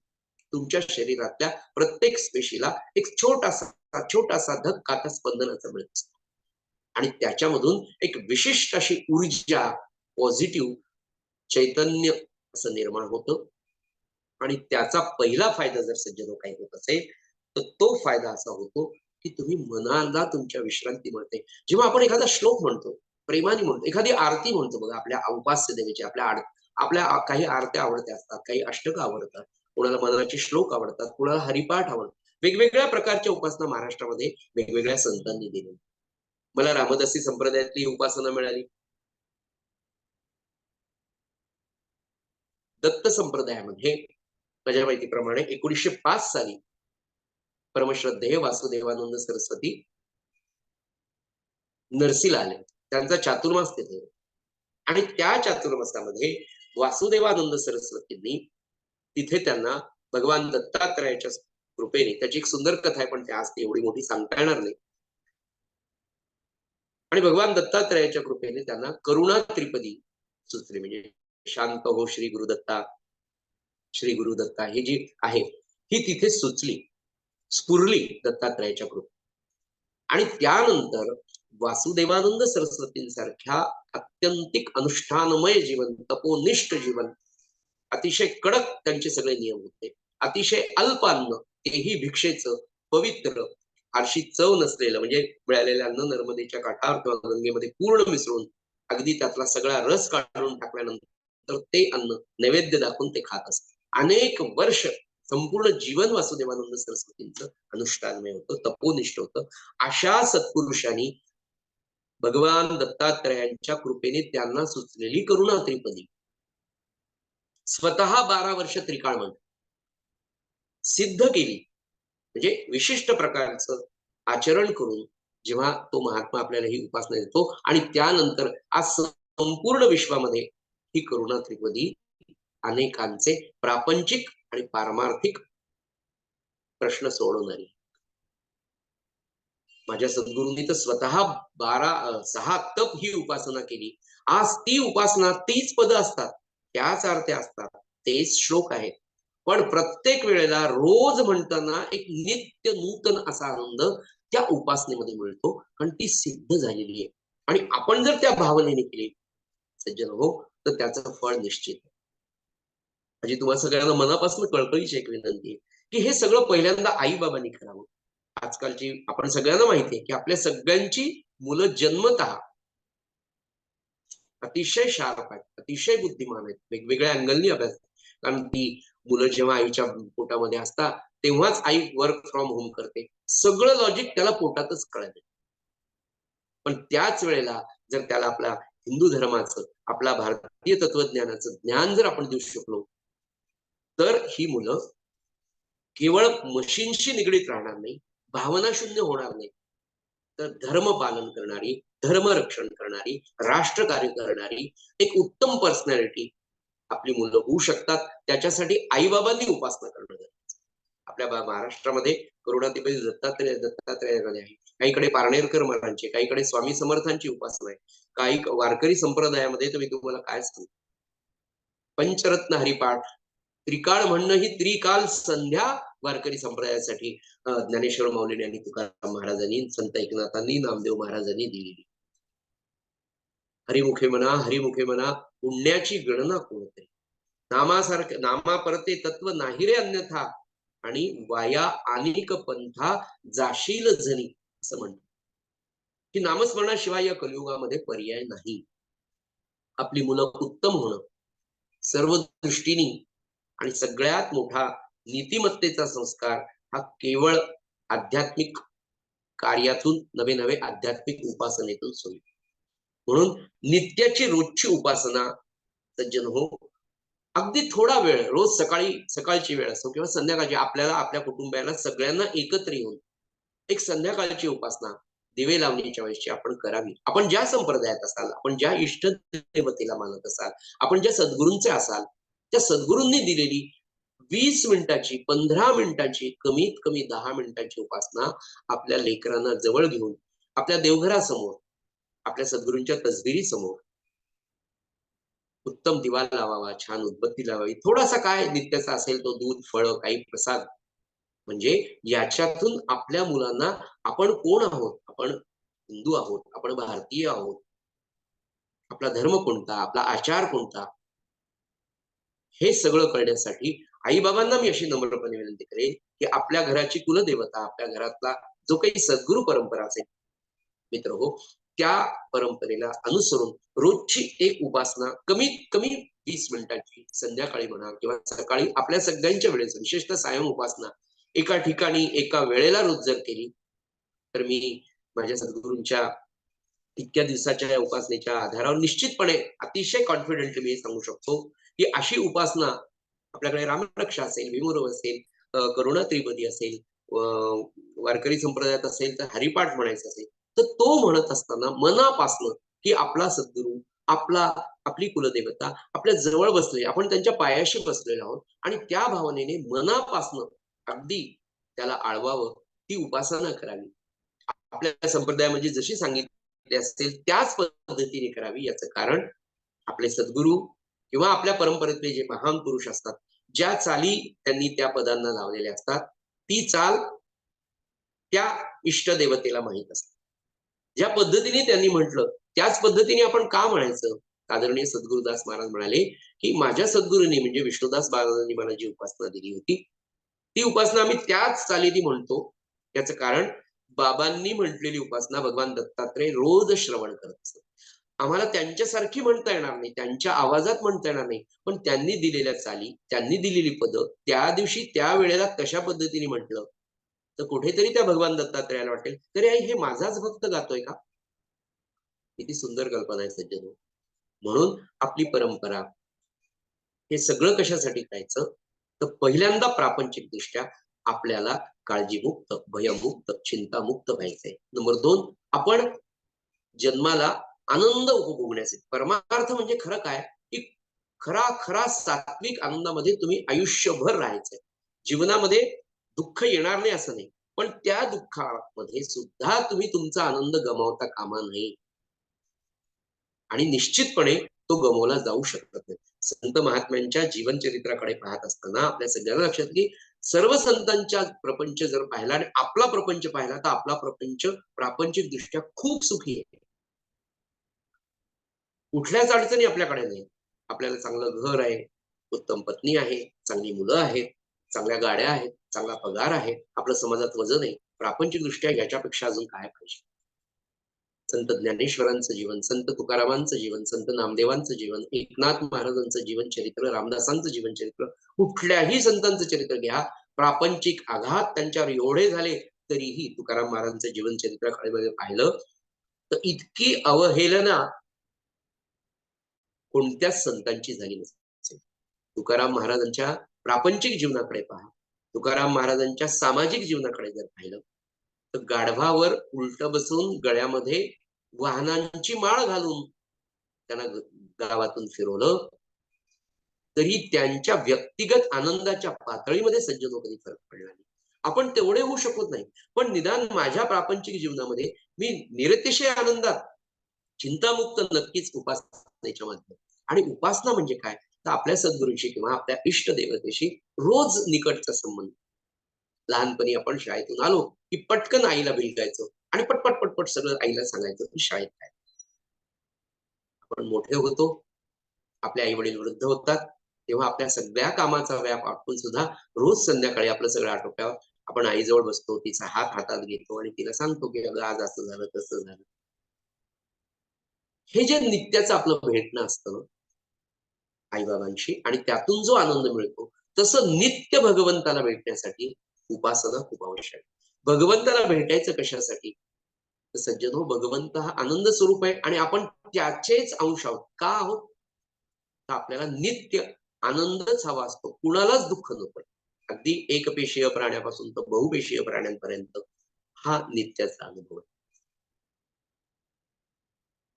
तुमच्या शरीरातल्या प्रत्येक पेशीला एक छोटासा धक्का स्पंदनाचा मिळत असतो. आणि त्याच्यामधून एक विशिष्ट अशी ऊर्जा, पॉझिटिव्ह चैतन्य असं निर्माण होतं. आणि त्याचा पहिला फायदा जर सज्जनो काही होत असेल तर तो फायदा असा होतो की तुम्ही मनाला तुमच्या विश्रांती मिळते. जेव्हा आपण एखादा श्लोक म्हणतो, प्रेमाने म्हणतो, एखादी आरती म्हणतो, बघा आपल्या उपास्य देवीची, आपल्या काही आरत्या आवडत्या असतात, काही अष्टक आवडतात, कोणाला मनाचे श्लोक आवडतात, कोणाला हरिपाठ आवडतात. वेगवेगळ्या प्रकारच्या उपासना महाराष्ट्रामध्ये वेगवेगळ्या संतांनी दिल्या. मला रामदासी संप्रदायातली उपासना मिळाली. दत्त संप्रदायामध्ये माझ्या माहितीप्रमाणे 1905 साली परमश्रद्धेय वासुदेवानंद सरस्वती नरसीला आले. त्यांचा चातुर्मास तिथे, आणि त्या चातुर्मासामध्ये वासुदेवानंद सरस्वतींनी तिथे त्यांना भगवान दत्तात्रयाच्या कृपेने, त्याची एक सुंदर कथा आहे पण त्या आज एवढी मोठी सांगता येणार नाही, आणि भगवान दत्तात्रयाच्या कृपेने त्यांना करुणा त्रिपदी सुचली. म्हणजे शांत हो श्री गुरुदत्ता, श्री गुरुदत्ता ही जी आहे ही तिथे सुचली, स्फुरली दत्तात्रयाच्या कृपेने. आणि त्यानंतर वासुदेवानंद सरस्वतींसारख्या अत्यंतिक अनुष्ठानमय जीवन, तपोनिष्ठ जीवन, अतिशय कडक त्यांचे सगळे नियम होते, अतिशय अल्प अन्न, तेही भिक्षेचं, पवित्र, फारशी चव नसलेलं, म्हणजे मिळालेलं अन्न नर्मदेच्या काठावर किंवा गंगेमध्ये पूर्ण मिसळून अगदी त्यातला सगळा रस काढून टाकल्यानंतर ते अन्न नैवेद्य दाखवून ते खात असत. अनेक वर्ष संपूर्ण जीवन वासुदेवानंद सरस्वतींचं अनुष्ठानमय होतं, तपोनिष्ठ होतं. अशा सत्पुरुषांनी भगवान दत्तात्रयांच्या कृपेने त्यांना सुचलेली करुणा त्रिपदी स्वतः 12 वर्ष त्रिकाळ मंत्र सिद्ध केली. म्हणजे विशिष्ट प्रकारचं आचरण करून जेव्हा तो महात्मा आपल्याला ही उपासना देतो, आणि त्यानंतर आज संपूर्ण विश्वामध्ये ही करुणा त्रिपदी अनेकांचे प्रापंचिक आणि पारमार्थिक प्रश्न सोडवणारी. माझ्या सद्गुरूंनी तर स्वतः 6 तप ही उपासना केली. आज ती उपासना, तीच पद असतात, त्याच आरत्या असतात, तेच श्लोक आहेत, पण प्रत्येक वेळेला रोज म्हणताना एक नित्य नूतन असा आनंद त्या उपासनेमध्ये मिळतो, कारण ती सिद्ध झालेली आहे. आणि आपण जर त्या भावनेने केली सज्जन हो, तर त्याचं फळ निश्चित. म्हणजे तुम्हाला सगळ्यांना मनापासून कळकळीची एक विनंती आहे की हे सगळं पहिल्यांदा आई बाबांनी करावं. आजकालची आपण सगळ्यांना माहिती आहे की आपल्या सगळ्यांची मुलं जन्मतः अतिशय शार्प आहेत, अतिशय बुद्धिमान आहेत, वेगवेगळ्या अँगलनी अभ्यास. कारण ती मुलं जेव्हा आईच्या पोटामध्ये असतात तेव्हाच आई वर्क फ्रॉम होम करते, सगळं लॉजिक त्याला पोटातच कळते. पण त्याच वेळेला जर त्याला आपला हिंदू धर्माचं, आपला भारतीय तत्वज्ञानाचं ज्ञान जर आपण देऊ शकलो तर ही मुलं केवळ मशीनशी निगडीत राहणार नाही, भावना शून्य होणार नाही, तर धर्म पालन करणारी, धर्मरक्षण करणारी, राष्ट्रकार्य करणारी एक उत्तम पर्सनॅलिटी आपली मुलं होऊ शकतात. त्याच्यासाठी आईबाबांनी उपासना करणं गरजेचं. आपल्या महाराष्ट्रामध्ये करुणात्रिपदी दत्तात्रयामध्ये आहे, काहीकडे पारनेरकर महाराजांची, काहीकडे स्वामी समर्थांची उपासना आहे, काही वारकरी संप्रदायामध्ये तर मी तुम्हाला काय सांगतो, पंचरत्न हरिपाठ, त्रिकाळ म्हणणं ही त्रिकाल संध्या वारकरी संप्रदायासाठी ज्ञानेश्वर माऊलींनी आणि तुकाराम महाराजांनी, संत एकनाथांनी, नामदेव महाराजांनी दिलेली. हरिमुखे म्हणा पुण्याची गणना कोणते, नामासारखे नामा परते तत्व नाही रे अन्यथा, आणि वाया अनेक पंथा जाशील जनी, असं म्हणतात की नामस्मरणाशिवाय या कलियुगामध्ये पर्याय नाही. आपली मुलं उत्तम होणं सर्व दृष्टीने, आणि सगळ्यात मोठा नीतिमत्तेचा संस्कार हा केवळ आध्यात्मिक कार्यातून, नवे नवे आध्यात्मिक उपासनेतून होईल. म्हणून नित्याची रोजची उपासना सज्जन हो, अगदी थोडा वेळ रोज सकाळची वेळ असो किंवा संध्याकाळची, आपल्याला आपल्या कुटुंबाला सगळ्यांना एकत्र येऊन एक संध्याकाळची उपासना दिवे लावणीच्या वेळेची आपण करावी. आपण ज्या संप्रदायात असाल, आपण ज्या इष्ट देवतेला मानत असाल, आपण ज्या सद्गुरूंचे असाल, त्या सद्गुरूंनी दिलेली 20 मिनिटाची, 15 मिनिटाची, कमीत कमी 10 मिनिटाची उपासना आपल्या लेकरांना जवळ घेऊन, आपल्या देवघरासमोर, आपल्या सद्गुरूंच्या तसबिरी समोर उत्तम दिवा लावावा, छान उदबत्ती लावावी, थोडासा काय नित्याचा असेल तो दूध, फळ, काही प्रसाद, म्हणजे याच्यातून आपल्या मुलांना आपण कोण आहोत, आपण हिंदू आहोत, आपण भारतीय आहोत, आपला धर्म कोणता, आपला आचार कोणता, हे सगळं कळण्यासाठी आई बाबांना मी अशी नम्रपणे विनंती करेन की आपल्या घराची कुलदेवता, आपल्या घरातला जो काही सद्गुरू परंपरा असेल मित्र हो, त्या परंपरेला अनुसरून रोजची एक उपासना कमीत कमी 20 मिनिटांची संध्याकाळी म्हणा किंवा सकाळी आपल्या सगळ्यांच्या वेळेस, विशेषतः सायं उपासना एका ठिकाणी एका वेळेला रोज जर केली तर मी माझ्या सद्गुरूंच्या इतक्या दिवसाच्या या उपासनेच्या आधारावर निश्चितपणे अतिशय कॉन्फिडेंटली मी सांगू शकतो की अशी उपासना आपल्याकडे रामरक्षा असेल, विमुरव असेल, करुणा त्रिपदी असेल, वारकरी संप्रदायात असेल तर हरिपाठ म्हणायचं असेल, तर तो म्हणत असताना मनापासनं की आपला सद्गुरू, आपली कुलदेवता आपल्या जवळ बसले, आपण त्यांच्या पायाशी बसलेलो आहोत आणि त्या भावनेने मनापासनं अगदी त्याला आळवावं, ती उपासना करावी. आपल्या संप्रदायामध्ये जशी सांगितली असेल त्याच पद्धतीने करावी. याचं कारण आपले सद्गुरू किंवा आपल्या परंपरेतले जे महान पुरुष असतात, ज्या चाली त्यांनी त्या पदांना लावलेल्या असतात, ती चाल त्या इष्टदेवतेला माहित असते. ज्या पद्धतीने त्यांनी म्हटलं त्याच पद्धतीने आपण का म्हणायचं? आदरणीय सद्गुरुदास महाराज म्हणाले की माझ्या सद्गुरूंनी म्हणजे विष्णुदास बाबांनी मला जी उपासना दिली होती, ती उपासना आम्ही त्याच चालीने म्हणतो. त्याचं कारण बाबांनी म्हटलेली उपासना भगवान दत्तात्रय रोज श्रवण करत असतात. आम्हाला त्यांच्यासारखी म्हणता येणार नाही, त्यांच्या आवाजात म्हणता येणार नाही, पण त्यांनी दिलेल्या चाली, त्यांनी दिलेली पद त्या दिवशी त्या वेळेला कशा पद्धतीने म्हटलं तर कुठेतरी त्या भगवान दत्तात्रयाला वाटेल तरी आई हे माझाच भक्त गातोय का. किती सुंदर कल्पना आहे सज्जनो. म्हणून आपली परंपरा हे सगळं कशासाठी करायचं तर पहिल्यांदा प्रापंचिक दृष्ट्या आपल्याला काळजीमुक्त, भयमुक्त, चिंतामुक्त व्हायचंय. नंबर 2, आपण जन्माला आनंद उपभोगण्याचे. परमार्थ म्हणजे खरं काय की खरा सात्विक आनंदामध्ये तुम्ही आयुष्यभर राहायचंय. जीवनामध्ये दुःख येणार नाही असं नाही, पण त्या दुःखामध्ये सुद्धा तुम्ही तुमचा आनंद गमावता कामा नये आणि निश्चितपणे तो गमावला जाऊ शकत नाही. संत महात्म्यांच्या जीवनचरित्राकडे पाहत असताना आपल्या सगळ्यांना लक्षात की सर्व संतांच्या प्रपंच जर पाहिला आणि आपला प्रपंच पाहिला तर आपला प्रपंच प्रापंचिक दृष्ट्या खूप सुखी आहे. कुठल्याच अडचणी आपल्याकडे नाही. आपल्याला चांगलं घर आहे, उत्तम पत्नी आहे, चांगली मुलं आहेत, चांगल्या गाड्या आहेत, चांगला पगार आहे, आपलं समाजात वजन आहे. प्रापंचिक दृष्ट्या याच्यापेक्षा अजून काय पाहिजे? संत ज्ञानेश्वरांचं जीवन, संत तुकारामांचं जीवन, संत नामदेवांचं जीवन, एकनाथ महाराजांचं जीवन चरित्र, रामदासांचं जीवन चरित्र, कुठल्याही संतांचं चरित्र घ्या, प्रापंचिक आघात त्यांच्यावर एवढे झाले तरीही तुकाराम महाराजांचं जीवन चरित्राकडे पाहिलं तर इतकी अवहेलना कोणत्याच संतांची झाली नसेल. तुकाराम महाराजांच्या प्रापंचिक जीवनाकडे पहा, तुकाराम महाराजांच्या सामाजिक जीवनाकडे जर पाहिलं तर गाढवावर उलट बसून गळ्यामध्ये वाहनांची माळ घालून त्यांना गावातून फिरवलं तरी त्यांच्या व्यक्तिगत आनंदाच्या पातळीमध्ये सज्जनो कधी फरक पडला नाही. आपण तेवढे होऊ शकत नाही, पण निदान माझ्या प्रापंचिक जीवनामध्ये मी निरतिशय आनंदात चिंतामुक्त नक्कीच उपासनेच्या माध्यमात. आणि उपासना म्हणजे काय तर आपल्या सद्गुरूंशी किंवा आपल्या इष्ट देवतेशी रोज निकटचा संबंध. लहानपणी आपण शाळेतून आलो की पटकन आईला भेटायचो आणि पटपट सगळं आईला सांगायचं की शाळेत काय. आपण मोठे होतो, आपले आई वडील वृद्ध होतात, तेव्हा आपल्या सगळ्या कामाचा व्याप आटून सुद्धा रोज संध्याकाळी आपलं सगळं आटोप्यावर आपण आईजवळ बसतो, तिचा हात हातात घेतो आणि तिला सांगतो की अगं आज असं झालं तसं झालं. हे जे नित्याचं आपलं भेटणं असतं आईबाबांशी आणि त्यातून जो आनंद मिळतो तसं नित्य भगवंताला भेटण्यासाठी उपासना खूप आवश्यक आहे. भगवंताला भेटायचं कशासाठी तर सज्जनो, भगवंत हा आनंद स्वरूप आहे आणि आपण त्याचेच अंश आहोत. का आहोत तर आपल्याला नित्य आनंदच हवा असतो, कुणालाच दुःख नको. अगदी एकपेशीय प्राण्यापासून तर बहुपेशीय प्राण्यांपर्यंत हा नित्याचा अनुभव आहे.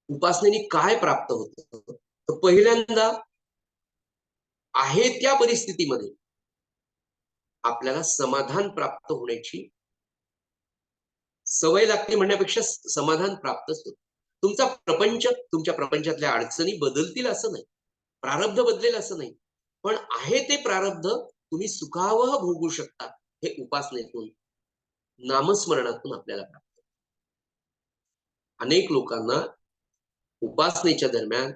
उपासनेने काय प्राप्त होतं तर पहिल्यांदा आहे त्या परिस्थितीमध्ये आपल्याला समाधान प्राप्त होण्याची सवय लागते म्हणण्यापेक्षा समाधान प्राप्तच होतं. तुमचा प्रपंच, तुमच्या प्रपंचातल्या अडचणी बदलतील असं नाही, प्रारब्ध बदलेल असं नाही, पण आहे ते प्रारब्ध तुम्ही सुखावह भोगू शकता. हे उपासनेतून, नामस्मरणातून आपल्याला प्राप्त. अनेक लोकांना उपासनेच्या दरम्यान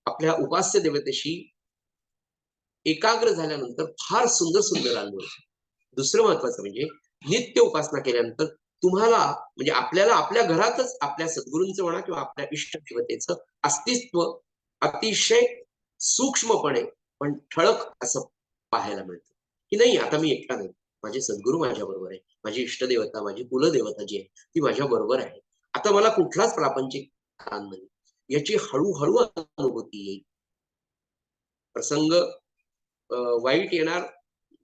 आपल्या उपास्य देवतेशी एकाग्र झाल्यानंतर फार सुंदर सुंदर अनुभव. दुसरं महत्वाचं म्हणजे नित्य उपासना केल्यानंतर तुम्हाला म्हणजे आपल्याला आपल्या घरातच आपल्या सद्गुरूंचं म्हणा किंवा आपल्या इष्ट देवतेचं अस्तित्व अतिशय सूक्ष्मपणे पण ठळक असं पाहायला मिळतं की नाही, आता मी एकटा नाही, माझे सद्गुरू माझ्या बरोबर आहे, माझी इष्टदेवता, माझी कुलदेवता जी आहे ती माझ्या बरोबर आहे. आता मला कुठलाच प्रापंचिक ताण नाही, याची हळूहळू अनुभूती येईल. प्रसंग वाईट येणार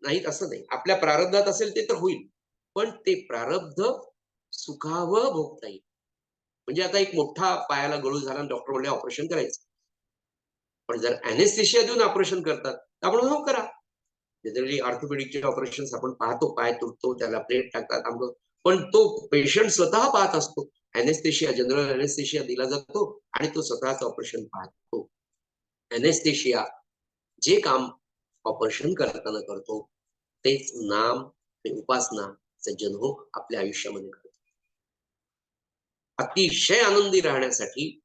नाहीत असं नाही, आपल्या प्रारब्धात असेल ते तर होईल, पण ते प्रारब्ध सुखावं भोगता येईल. म्हणजे आता एक मोठा पायाला गळू झाला, डॉक्टर म्हणले ऑपरेशन करायचं, पण जर अॅनेस्थेशिया देऊन ऑपरेशन करतात तर आपण हो करा. जनरली ऑर्थोपेडिकचे ऑपरेशन आपण पाहतो, पाय तुटतो, त्याला प्लेट टाकतात, पण तो पेशंट स्वतः पाहत असतो. अॅनेस्थेशिया, जनरल अॅनेस्थेशिया दिला जातो आणि तो स्वतःच ऑपरेशन पाहतो. अॅनेस्थेशिया जे काम ऑपरेशन करताना करतो तेच नाम आणि उपासना सज्जन हो आपल्या आयुष्यामध्ये करतो. अतिशय आनंदी राहण्यासाठी,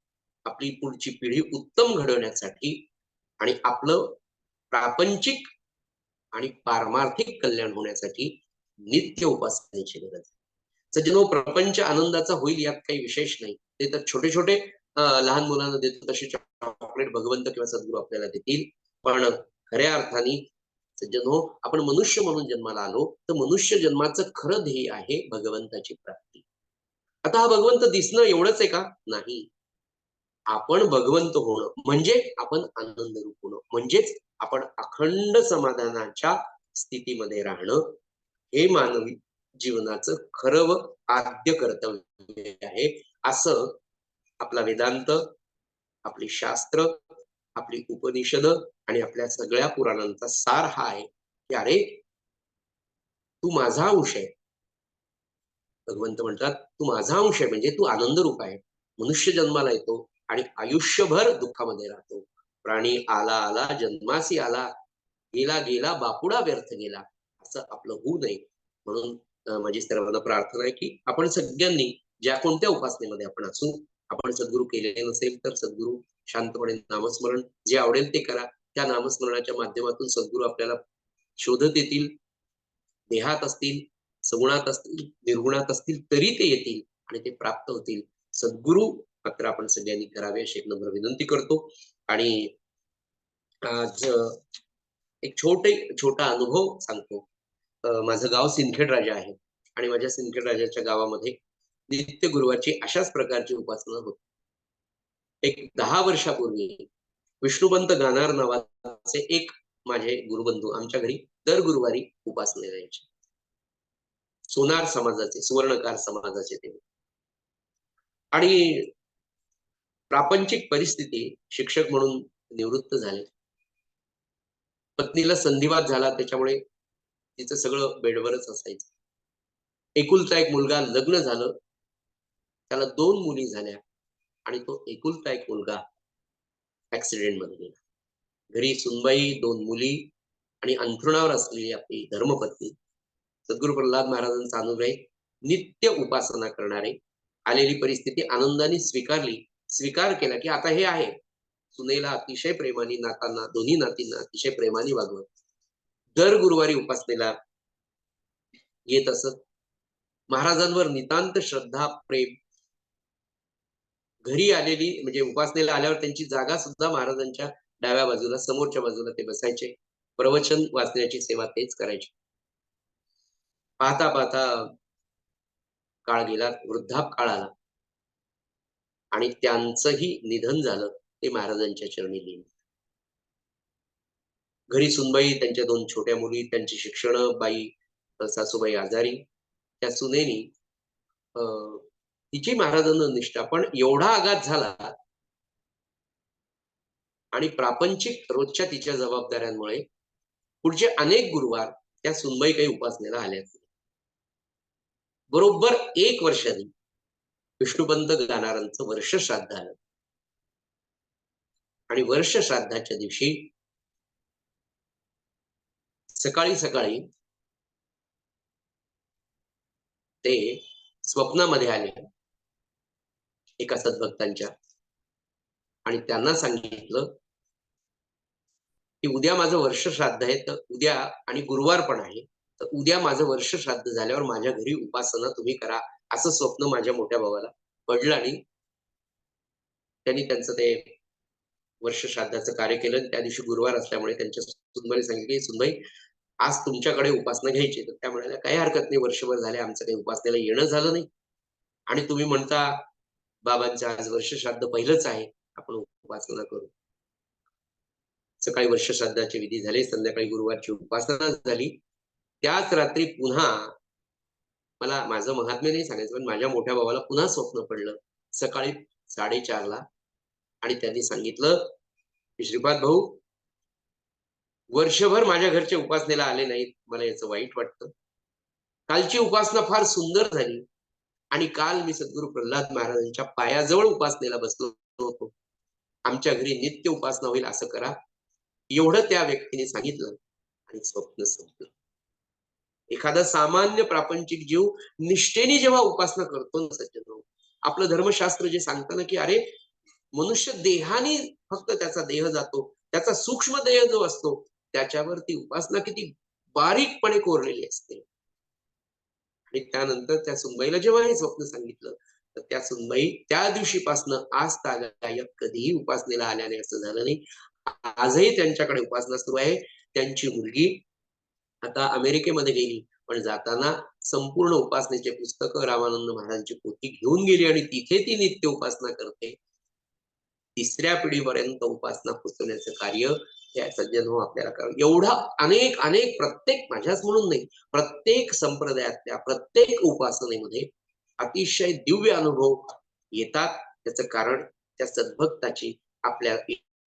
आपली पुढची पिढी उत्तम घडवण्यासाठी आणि आपलं प्रापंचिक आणि पारमार्थिक कल्याण होण्यासाठी नित्य उपासनेची गरज आहे. सज्जनो, प्रपंच आनंदाचा होईल यात काही विशेष नाही. ते तर छोटे छोटे लहान मुलांना देतो तसे चॉकलेट भगवंत किंवा सद्गुरू आपल्याला देतील, पण खऱ्या अर्थाने सज्जनो, आपण मनुष्य म्हणून जन्माला आलो तर मनुष्य जन्माचं खरं ध्येय आहे भगवंताची प्राप्ती. आता हा भगवंत दिसणं एवढंच आहे का? नाही. आपण भगवंत होणं म्हणजे आपण आनंद रूप होणं, म्हणजेच आपण अखंड समाधानाच्या स्थितीमध्ये राहणं, हे मानवी जीवनाचं खरं व आद्य कर्तव्य आहे. असं आपला वेदांत, आपली शास्त्र, आपली उपनिषद आणि आपल्या सगळ्या पुराणांचा सार हा आहे की अरे तू माझा अंश आहे. भगवंत म्हणतात तू माझा अंश आहे म्हणजे तू आनंद रूप आहे. मनुष्य जन्माला येतो आणि आयुष्यभर दुःखामध्ये राहतो. प्राणी आला आला जन्मासी आला, गेला गेला बापुडा व्यर्थ गेला, असं आपलं होऊ नये. म्हणून माझी सर्वांना प्रार्थना आहे की आपण सगळ्यांनी ज्या कोणत्या उपासनेमध्ये आपण असू, आपण सद्गुरू केलेले नसेल तर सद्गुरू शांतपणे नामस्मरण जे आवडेल ते करा. त्या नामस्मरणाच्या माध्यमातून सद्गुरू आपल्याला शोधत येतील. देहात असतील, सगुणात असतील, निर्गुणात असतील तरी ते येतील आणि ते प्राप्त होतील. सद्गुरू मात्र आपण सगळ्यांनी करावे अशी एक नम्र विनंती करतो. आणि आज एक छोटा अनुभव सांगतो. माझं गाव सिंदखेड राजा आहे आणि माझ्या सिंदखेड राजाच्या गावामध्ये नित्य गुरुवारची अशाच प्रकारची उपासना होती. एक 10 वर्षापूर्वी विष्णुपंत गानार नावाचे एक माझे गुरुबंधू आमच्या घरी दर गुरुवारी उपासनेला यायचे. सोनार समाजाचे, सुवर्णकार समाजाचे ते. आणि प्रापंचिक परिस्थिती, शिक्षक म्हणून निवृत्त झाले. पत्नीला संधिवात झाला, त्याच्यामुळे तिचं सगळं बेडवरच असायचं. एकुलता एक मुलगा, लग्न झालं, त्याला 2 मुली झाल्या आणि तो एकुलता एक मुलगा ऍक्सिडेंट मध्ये गेला. घरी सुनबाई, 2 मुली आणि अंथरुणावर असलेली आपली धर्मपत्नी. सद्गुरू प्रल्हाद महाराजांचा अनुभव आहे, नित्य उपासना करणारे, आलेली परिस्थिती आनंदाने स्वीकारली, स्वीकार केला की आता हे आहे. सुनेला अतिशय प्रेमाने, नातांना, दोन्ही नातींना अतिशय प्रेमाने वागवत दर गुरुवारी उपासनेला येत असत. महाराजांवर नितांत श्रद्धा, प्रेम. घरी आलेली म्हणजे उपासनेला आल्यावर त्यांची जागा सुद्धा महाराजांच्या डाव्या बाजूला, समोरच्या बाजूला ते बसायचे. प्रवचन वाचण्याची सेवा तेच करायचे. पाहता पाहता काळ गेला, वृद्धापकाळ आला आणि त्यांचंही निधन झालं. ते महाराजांच्या चरणी लीन. घरी सुनबाई, त्यांच्या 2 छोट्या मुली, त्यांची शिक्षण, बाई सासूबाई आजारी. त्या सुनेनी तिची महाराजांना निष्ठा, पण एवढा आघात झाला आणि प्रापंचिक रोजच्या तिच्या जबाबदाऱ्यांमुळे पुढचे अनेक गुरुवार त्या सुनबाई काही उपासनेला आल्या. बरोबर 1 वर्षांनी विष्णुपंत गाणारांचं वर्ष श्राद्ध आलं. आणि वर्ष श्राद्धाच्या दिवशी सकाळी सकाळी ते स्वप्नामध्ये आले एका सद्भक्तांच्या आणि त्यांना सांगितलं की उद्या माझं वर्ष श्राद्ध आहे, तर उद्या आणि गुरुवार पण आहे, तर उद्या माझं वर्ष श्राद्ध झाल्यावर माझ्या घरी उपासना तुम्ही करा. असं स्वप्न माझ्या मोठ्या भावाला पडलं आणि त्यांनी त्यांचं ते वर्ष श्राद्धाचं कार्य केलं. त्या दिवशी गुरुवार असल्यामुळे त्यांच्या सुनबाईने सांगितले, सुनबाई आज तुमच्याकडे उपासना घ्यायची. तर त्या म्हणाल्या काही हरकत नाही, वर्षभर झाले आमचं काही उपासनेला येणं झालं नाही आणि तुम्ही म्हणता बाबांचं आज वर्ष श्राद्ध पहिलंच आहे, आपण उपासना करू. सकाळी वर्ष श्राद्धाचे विधी झाले, संध्याकाळी गुरुवारची उपासना झाली. त्याच रात्री पुन्हा मला माझं महात्म्य नाही सांगायचं, पण माझ्या मोठ्या भावाला पुन्हा स्वप्न पडलं सकाळी 4:30 ला आणि त्यांनी सांगितलं की श्रीपाद भाऊ वर्षभर माझ्या घरचे उपासनेला आले नाहीत, मला याचं वाईट वाटतं. कालची उपासना फार सुंदर झाली आणि काल मी सद्गुरू प्रल्हाद महाराजांच्या पायाजवळ उपासनेला बसलो होतो. आमच्या घरी नित्य उपासना होईल असं करा, एवढं त्या व्यक्तीने सांगितलं आणि स्वप्न संपलं. एखादा सामान्य प्रापंचिक जीव निष्ठेने जेव्हा उपासना करतो ना सज्जन, आपलं धर्मशास्त्र जे सांगतं ना की अरे मनुष्य देहाने फक्त त्याचा देह जातो, त्याचा सूक्ष्म देह जो असतो त्याच्यावरती उपासना किती बारीकपणे कोरलेली असते. आणि त्यानंतर त्या सुनबाईला जेव्हा हे स्वप्न सांगितलं तर त्या सुनबाई त्या दिवशीपासनं आज तागायत कधीही उपासनेला आल्याने असं झालं नाही. आजही त्यांच्याकडे उपासना सुरू आहे. त्यांची मुलगी आता अमेरिकेमध्ये गेली, पण जाताना संपूर्ण उपासनेचे पुस्तक रामानंद महाराजांची पोथी घेऊन गेली आणि तिथे ती नित्य उपासना करते. तिसऱ्या पिढीपर्यंत उपासना पोचवण्याचं कार्य या सज्जन हो आपल्याला करावं. एवढा अनेक अनेक प्रत्येक माझ्याच म्हणून नाही, प्रत्येक संप्रदायातल्या प्रत्येक उपासनेमध्ये अतिशय दिव्य अनुभव येतात. त्याचं कारण त्या सद्भक्ताची आपल्या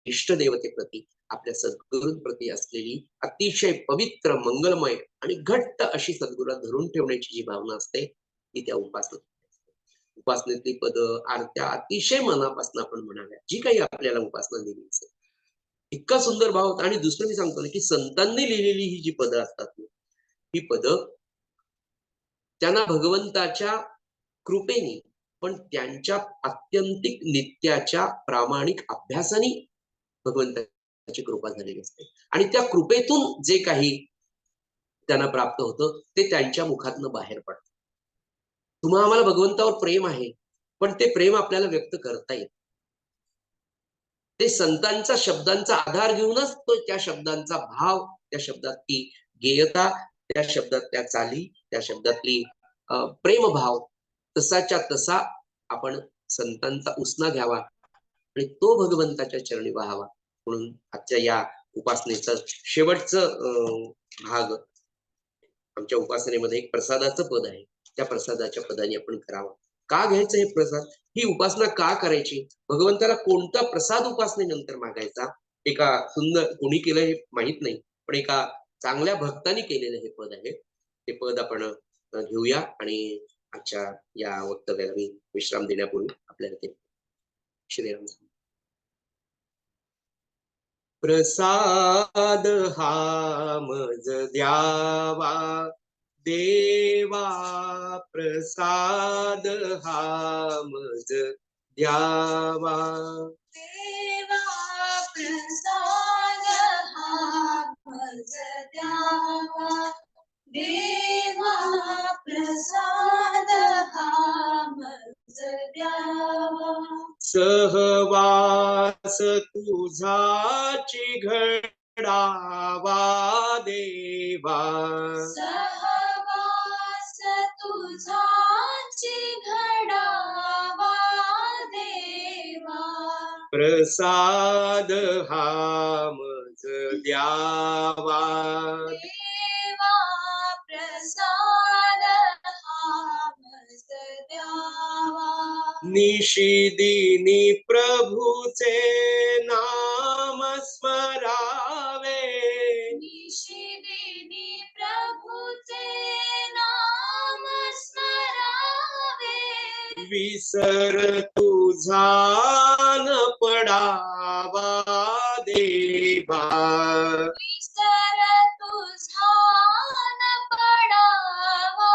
इष्टदेवतेप्रती आपल्या सद्गुरूंप्रती असलेली अतिशय पवित्र मंगलमय आणि घट्ट अशी सद्गुरूला धरून ठेवण्याची जी भावना असते ती त्या उपासनेतली पद आरत्या अतिशय मनापासून आपण म्हणाव्या. जी काही आपल्याला उपासना दिली असेल इतका सुंदर भाव होता. आणि दुसरं मी सांगतो ना की संतांनी लिहिलेली ही जी पदं असतात ही पदं त्यांना भगवंताच्या कृपेने पण त्यांच्या आत्यंतिक नित्याच्या प्रामाणिक अभ्यासाने भगवंताची कृपा झालेली असते आणि त्या कृपेतून जे काही त्यांना प्राप्त होतं ते त्यांच्या मुखातनं बाहेर पडतं. तुम्हा आम्हाला भगवंतावर प्रेम आहे, पण ते प्रेम आपल्याला व्यक्त करता येत. ते संतांचा शब्दांचा आधार घेऊनच तो त्या शब्दांचा भाव, त्या शब्दातली गेयता, त्या शब्दातल्या चाली, त्या शब्दातली प्रेमभाव तसाच्या तसा आपण संतांचा उसना घ्यावा आणि तो भगवंताच्या चरणी व्हावा. म्हणून आजच्या या उपासनेचं शेवटचं भाग आमच्या उपासनेमध्ये एक प्रसादाचं पद आहे. त्या प्रसादाच्या पदाने आपण करावं. का घ्यायचं हे प्रसाद, ही उपासना का करायची, भगवंताला कोणता प्रसाद उपासनेनंतर मागायचा. एका सुंदर कोणी केलं हे माहित नाही, पण एका चांगल्या भक्ताने केलेलं हे पद आहे. ते पद आपण घेऊया आणि आजच्या या वक्तव्याला मी विश्राम देण्यापूर्वी आपल्याला ते श्रीराम. प्रसाद हा मज द्यावा देवा, प्रसाद हा मज द्यावा देवा, प्रसाद हा मज द्यावा देवा, प्रसाद हा मज द्यावा. सहवास तुझाची घडावा देवा, सहवास तुझाची घडावा देवा, प्रसाद हा मज द्यावा देवा, प्रसाद हा मज द्यावा. निशिदिनी प्रभूचे नाम स्मरावे, निशिदिनी प्रभूचे नाम स्मरावे, विसर तुझा न पडावा देवा विसर तुझा न पडावा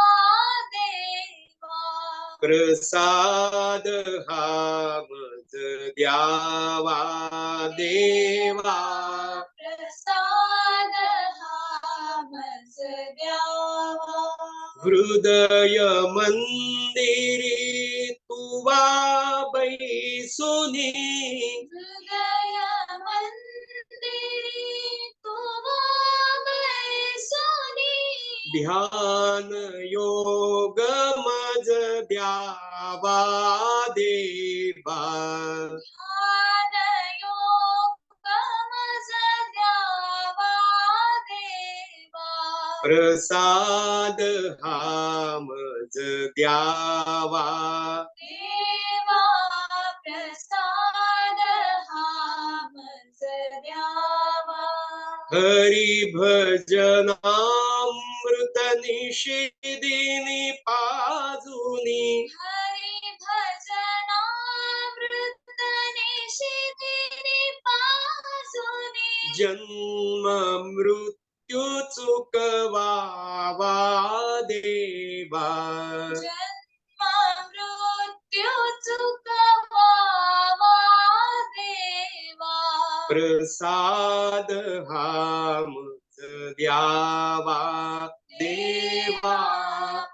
देवा प्रसाद हा मज द्यावा देवा प्रसाद हा मज द्यावा हृदय मंदिरी तुवा बैसुनी हृदय मंदिरी तुवा बैसोनी ध्यान योग मज द्यावा देवा ध्यान योग मज द्यावा देवा प्रसाद हा मज द्यावा देवा प्रसाद हा मज द्यावा हरी भजनामृत निषेदिनी पाजुनी हरि भजनामृत निशिदिनी पासुनी जन्म मृत्यू चुकवावा देवा जन्म मृत्यू चुकवावा देवा प्रसाद हा मज द्यावा देवा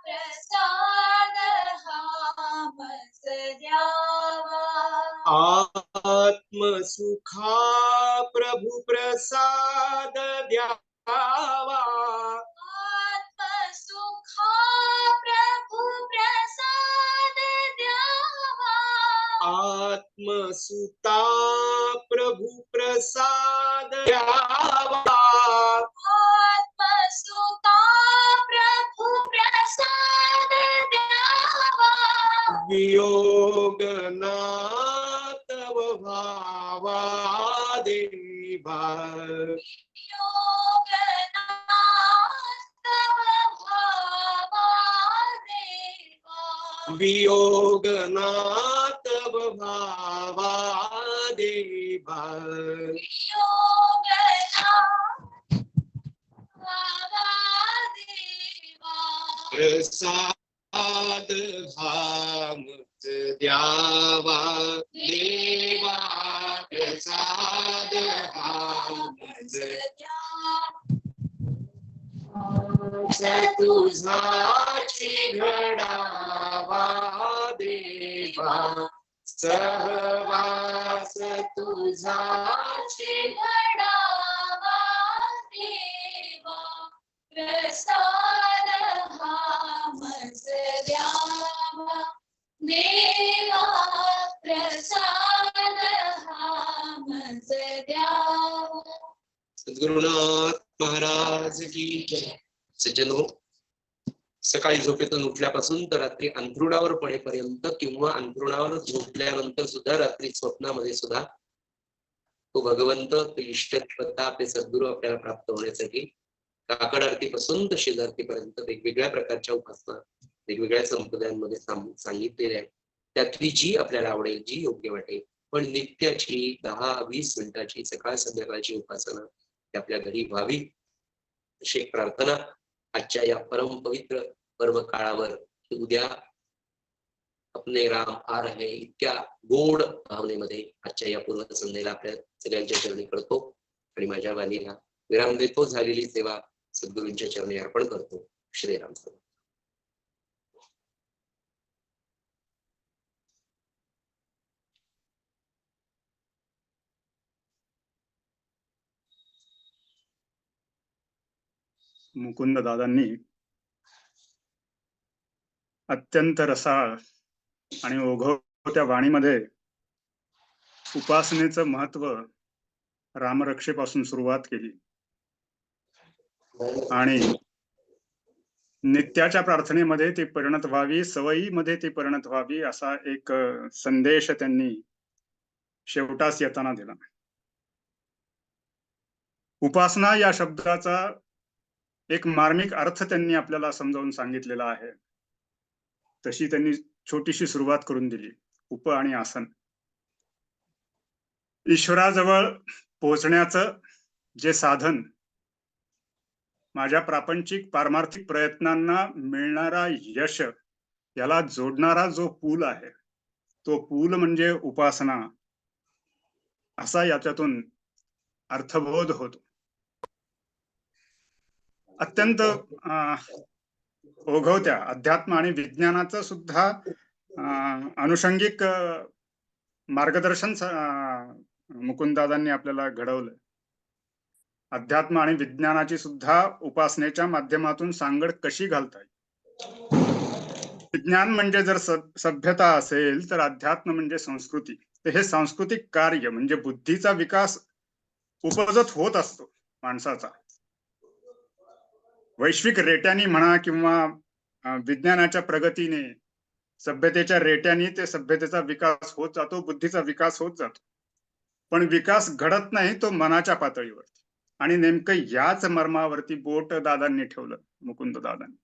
प्रसाद हा मज द्यावा आत्मसुखा प्रभु प्रसाद द्यावा आत्मसुखा प्रभु प्रसाद द्यावा आत्मसुता प्रभु प्रसाद द्यावा आत्मसुता प्रभु प्रसाद द्यावा वियोग नातव भावा देवा योगनाथ भावा देवा वियोग नातव भावा देवा योगनाथ भावा देवा प्रसाद हा मज द्यावा देवा प्रसाद हा मज तुझाची घडावा देवा सहवास तुझाची घडावा देवा प्रसाद हा मज द्यावा देवा प्रसाद हा मज द्यावा सद्गुरुनाथ महाराज की जय. सज्जनो, सकाळी झोपेतून उठल्यापासून तर रात्री अंथरुणावर पडेपर्यंत किंवा अंथरुणावर झोपल्यानंतर सुद्धा रात्री स्वप्नामध्ये सुद्धा तो भगवंत, तो इष्ट देवता, आपले सद्गुरू आपल्याला प्राप्त होण्यासाठी काकड आरतीपासून तर शेजारतीपर्यंत वेगवेगळ्या प्रकारच्या उपासना वेगवेगळ्या संप्रदायांमध्ये सांगितलेल्या आहेत. त्यातली जी आपल्याला आवडेल, जी योग्य वाटेल, पण नित्याची 10-20 मिनिटाची सकाळ संध्याकाळची उपासना ती आपल्या घरी व्हावी अशी एक प्रार्थना आजच्या या परम पवित्र पर्व काळावर उद्या अपने राम आ रहे इतक्या गोड भावनेमध्ये आजच्या या पूर्व संध्येला आपल्या सगळ्यांच्या चरणी करतो आणि माझ्या वाणीला विराम देतो. झालेली सेवा सद्गुरूंच्या चरणी अर्पण करतो. श्रीराम. मुकुंद दादांनी अत्यंत रसाळ आणि ओघवत्या वाणीमध्ये उपासनेचं महत्व रामरक्षेपासून सुरुवात केली आणि नित्याच्या प्रार्थनेमध्ये ती परिणत व्हावी, सवयीमध्ये ती परिणत व्हावी असा एक संदेश त्यांनी शेवटास येताना दिला. उपासना या शब्दाचा एक मार्मिक अर्थ त्यांनी आपल्याला समजावून सांगितलेला आहे. तशी त्यांनी छोटीशी सुरुवात करून दिली. उप आणि आसन ईश्वराजवळ पोहोचण्याचं जे साधन माझ्या प्रापंचिक पारमार्थिक प्रयत्नांना मिळणारा यश याला जोडणारा जो पूल आहे तो पूल म्हणजे उपासना असा याच्यातून अर्थबोध होतो. अत्यंत ओघवत्या अध्यात्म आणि विज्ञानाचं सुद्धा अनुषंगिक मार्गदर्शन मुकुंददादांनी आपल्याला घडवलं. अध्यात्म आणि विज्ञानाची सुद्धा उपासनेच्या माध्यमातून सांगड कशी घालता येईल. विज्ञान म्हणजे जर सभ्यता असेल तर अध्यात्म म्हणजे संस्कृती. तर हे सांस्कृतिक कार्य म्हणजे बुद्धीचा विकास उपजत होत असतो माणसाचा. वैश्विक रेट्यानी म्हणा किंवा विज्ञानाच्या प्रगतीने सभ्यतेच्या रेट्यानी ते सभ्यतेचा विकास होत जातो, बुद्धीचा विकास होत जातो. पण विकास घडत नाही तो मनाच्या पातळीवरती. आणि नेमकं याच मर्मावरती बोट दादांनी ठेवलं, मुकुंद दादांनी.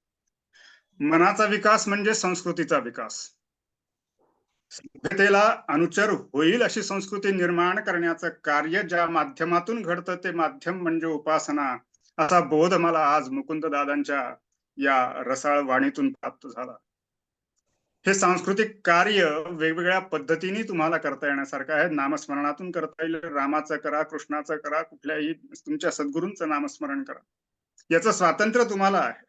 मनाचा विकास म्हणजे संस्कृतीचा विकास. सभ्यतेला अनुचर होईल अशी संस्कृती निर्माण करण्याचं कार्य ज्या माध्यमातून घडतं ते माध्यम म्हणजे उपासना असा बोध मला आज मुकुंद दादांच्या या रसाळ वाणीतून प्राप्त झाला. हे सांस्कृतिक कार्य वेगवेगळ्या पद्धतीने तुम्हाला करता येण्यासारखं आहे. नामस्मरणातून करता येईल, रामाचं करा, कृष्णाचं करा, कुठल्याही तुमच्या सद्गुरूंचं नामस्मरण करा, याचं स्वातंत्र्य तुम्हाला आहे.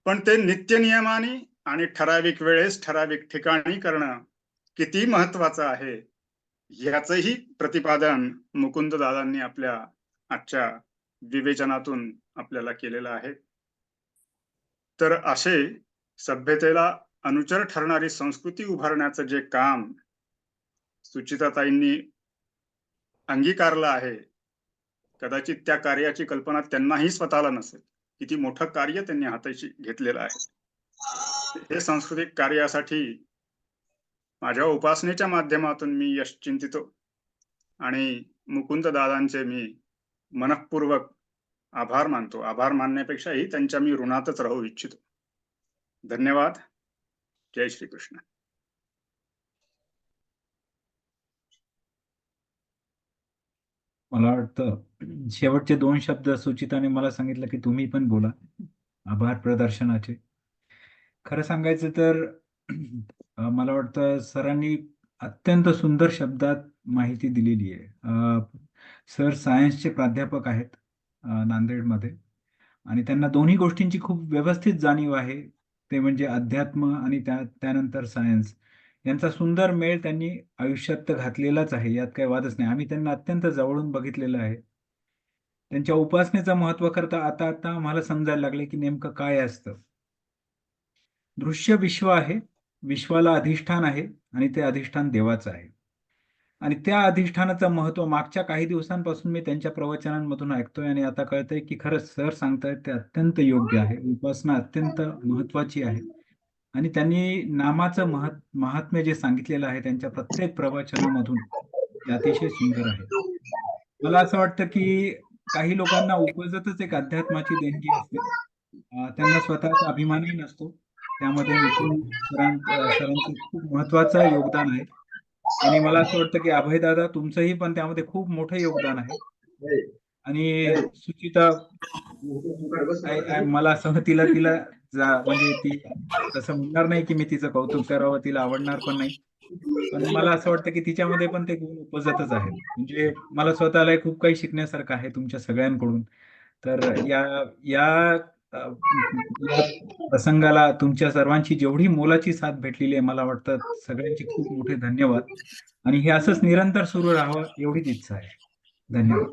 पण ते नित्य नियमाने आणि ठराविक वेळेस ठराविक ठिकाणी करणं किती महत्वाचं आहे याचंही प्रतिपादन मुकुंद दादांनी आपल्या आजच्या विवेचनातून आपल्याला केलेलं आहे. तर असे सभ्यतेला अनुचर ठरणारी संस्कृती उभारण्याचं जे काम सुचिताताईंनी अंगीकारलं आहे, कदाचित त्या कार्याची कल्पना त्यांनाही स्वतःला नसेल. किती मोठं कार्य त्यांनी हाताशी घेतलेलं आहे. हे सांस्कृतिक कार्यासाठी माझ्या उपासनेच्या माध्यमातून मी यश चिंतितो आणि मुकुंद दादांचे मी मनःपूर्वक आभार मानतो. आभार मानण्यापेक्षाही त्यांच्या मी ऋणातच राहू इच्छितो. धन्यवाद. जय श्री कृष्ण. मला वाटतं शेवटचे 2 शब्द सुचिताने मला सांगितलं की तुम्ही पण बोला आभार प्रदर्शनाचे. खरं सांगायचं तर मला वाटतं सरांनी अत्यंत सुंदर शब्दात माहिती दिलेली आहे. सर सायन्सचे प्राध्यापक आहेत नांदेडमध्ये आणि त्यांना दोन्ही गोष्टींची खूप व्यवस्थित जाणीव आहे. ते म्हणजे अध्यात्म आणि त्यानंतर सायन्स यांचा सुंदर मेळ त्यांनी आयुष्यात तर घातलेलाच आहे, यात काही वादच नाही. आम्ही त्यांना अत्यंत जवळून बघितलेलं आहे. त्यांच्या उपासनेचं महत्व करता आता आता आम्हाला समजायला लागले की नेमकं काय असतं. दृश्य विश्व आहे, विश्वाला अधिष्ठान आहे आणि ते अधिष्ठान देवाचं आहे. आणि त्या अधिष्ठानाचं महत्व मागच्या काही दिवसांपासून मी त्यांच्या प्रवचनांमधून ऐकतोय आणि आता कळतंय की खरंच सर सांगतायत ते अत्यंत योग्य आहे. उपासना अत्यंत महत्वाची आहे आणि त्यांनी नामाचं महात्म्य जे सांगितलेलं आहे त्यांच्या प्रत्येक प्रवचनामधून ते अतिशय सुंदर आहे. मला असं वाटतं की काही लोकांना उपजतच एक अध्यात्माची देणगी असते, त्यांना स्वतःचा अभिमानही नसतो. त्यामध्ये मुकुंद सरांचं खूप महत्वाचं योगदान आहे आणि मला असं वाटतं की अभयदादा तुमचंही पण त्यामध्ये खूप मोठं योगदान आहे. आणि सुचिता मला असं तिला म्हणजे ती तसं म्हणणार नाही की मी तिचं कौतुक करावं, तिला आवडणार पण नाही, पण मला असं वाटतं की तिच्यामध्ये पण ते गुण उपजतच आहेत. म्हणजे मला स्वतःला खूप काही शिकण्यासारखं आहे तुमच्या सगळ्यांकडून. तर या प्रसंगाला तुमच्या सर्वांची जेवढी मोलाची साथ भेटलेली आहे मला वाटतं सगळ्यांचे खूप मोठे धन्यवाद आणि हे असंच निरंतर सुरू राहावं एवढीच इच्छा आहे. धन्यवाद.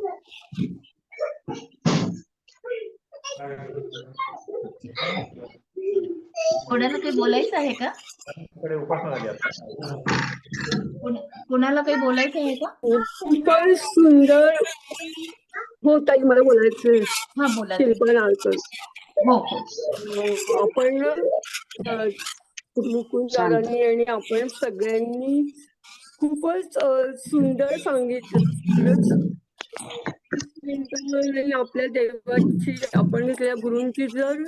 कोणाला काही बोलायचं आहे का? कोणाला काही बोलायचं आहे का? खूपच सुंदर. हो ताई मला बोलायचंय. हा बोला. शिल्पा नाळकर. हो आपण मुकुंद दादांनी आणि आपण सगळ्यांनी खूपच सुंदर सांगितलं. आपल्या देवाची आपण इथल्या गुरूंची जर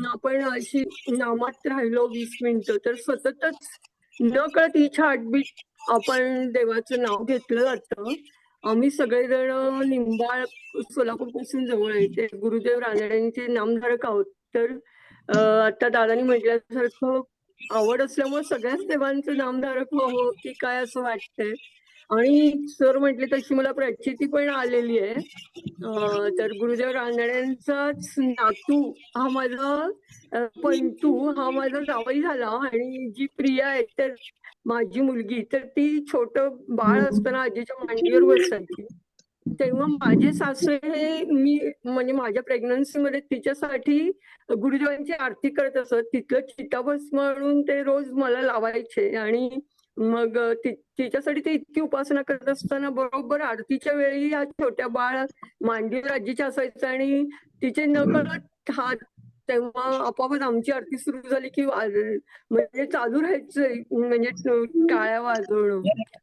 आपण अशी नामात राहिलो 20 मिनिटं तर सततच न कळत इच्छा हार्टबीट आपण देवाचं नाव घेतलं जातं आम्ही सगळेजण निंबाळ सोलापूर पासून जवळ आहे. ते गुरुदेव रानड्यांचे नामधारक आहोत. तर आता दादानी म्हटल्यासारखं आवड असल्यामुळे सगळ्याच देवांचं नामधारक व्हावं की काय असं वाटतंय. आणि सर म्हटले तशी मला प्रचिती पण आलेली आहे. तर गुरुदेव रानड्यांचाच नातू हा माझा पंतू हा माझा जावई झाला. आणि जी प्रिया आहे तर माझी मुलगी, तर ती छोटं बाळ असताना आजीच्या मांडीवर बसायची. तेव्हा माझे सासरे हे मी म्हणजे माझ्या प्रेग्नन्सीमध्ये तिच्यासाठी गुरुदेवांची आरती करत असत. तिथलं चिताभस्म म्हणून ते रोज मला लावायचे. आणि मग तिच्यासाठी ते इतकी उपासना करत असताना बरोबर आरतीच्या वेळी या छोट्या बाळ मांडीवर आजीच्या असायचं आणि तिचे नकळत हात, तेव्हा आपोआपच आमची आरती सुरू झाली की म्हणजे चालू राहायचंय म्हणजे टाळ्या वाजवणं.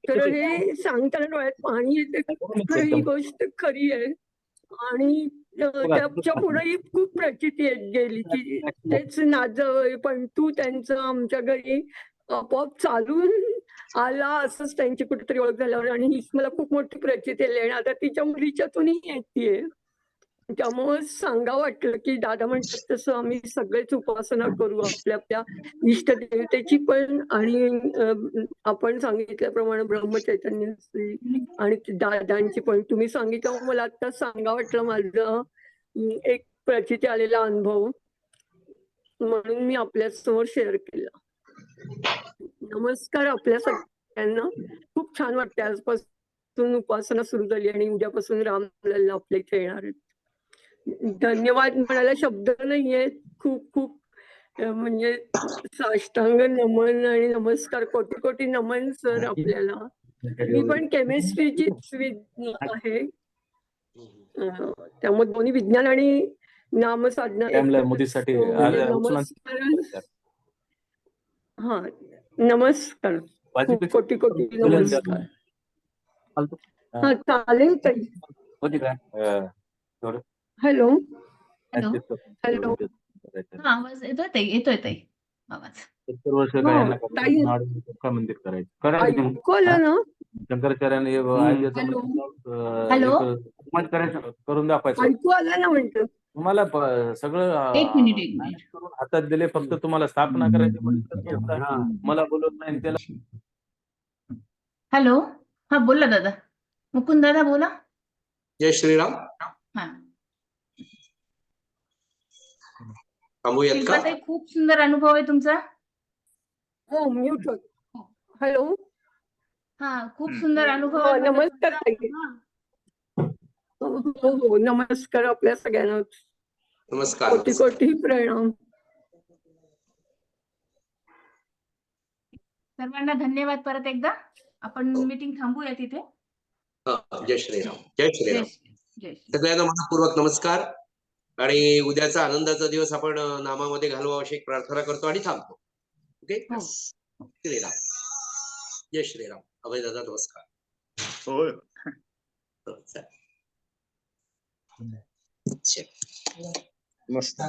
तर हे सांगताना डोळ्यात पाणी येते. खरं ही गोष्ट खरी आहे. आणि त्याच्या पुढेही खूप प्रचिती येत गेली की तेच नाजवय पण तू त्यांचं आमच्या घरी आपोआप चालून आला असंच त्यांची कुठेतरी ओळख झाल्यावर. आणि हीच मला खूप मोठी प्रचिती आली आणि आता तिच्या मुलीच्यातूनही येतेय. त्यामुळे सांगावं वाटलं की दादा म्हणतात तसं आम्ही सगळेच उपासना करू आपल्या आपल्या इष्टदेवतेची पण. आणि आपण सांगितल्याप्रमाणे ब्रह्मचैतन्याची आणि दादांची पण. तुम्ही सांगितलं मला आता सांगावं वाटलं माझं एक प्रचिती आलेला अनुभव, म्हणून मी आपल्या समोर शेअर केला. नमस्कार आपल्या सगळ्यांना. खूप छान वाटते. आजपासून उपासना सुरू झाली आणि उद्यापासून रामलल्ला आपल्या इथे येणार आहेत. धन्यवाद म्हणायला शब्द नाहीये. खूप खूप म्हणजे साष्टांग नमन आणि नमस्कार, कोटी कोटी नमन सर आपल्याला. मी पण केमिस्ट्रीचीच आहे. त्यामुळे दोन्ही विज्ञान आणि नामसाधना मोदीसाठी नमस्कार. हा नमस्कार, खूप कोटी कोटी नमस्कार. हा चालेल ताई. Hello hello hello. हा आवाज येतोय ताई? येतोय ताई आवाज. ताई मंदिर करायचं ऐकू आलं ना? शंकराचार्याने हॅलो करायचं करून दाखवायचं. ऐकू आलं ना म्हणतो. तुम्हाला सगळं एक मिनिट करून हातात दिले, फक्त तुम्हाला स्थापना करायची. मला बोलत नाही त्याला. हॅलो. हा बोला दादा. मुकुंद दादा बोला. जय श्रीराम. हा थांबूयात का? शिल्पा ताई, खूप सुंदर अनुभव आहे तुमचा. हो म्यूट होत. हॅलो. हा खूप सुंदर अनुभव हा आहे म्हटलं नमस्कार तुमचा. ताई. हा. हो हो नमस्कार आपल्या सगळ्यांना. नमस्कार. कोटी कोटी प्रणाम. सर्वांना धन्यवाद परत एकदा. आपण मीटिंग थांबूया तिथे. जय श्रीराम. जय श्रीराम. जय सगळ्यांना मनपूर्वक नमस्कार. आणि उद्याचा आनंदाचा दिवस आपण नामामध्ये घालवा अशी प्रार्थना करतो आणि थांबतो. ओके. श्रीराम. जय श्रीराम. अभय दादा नमस्कार. होय. मस्त.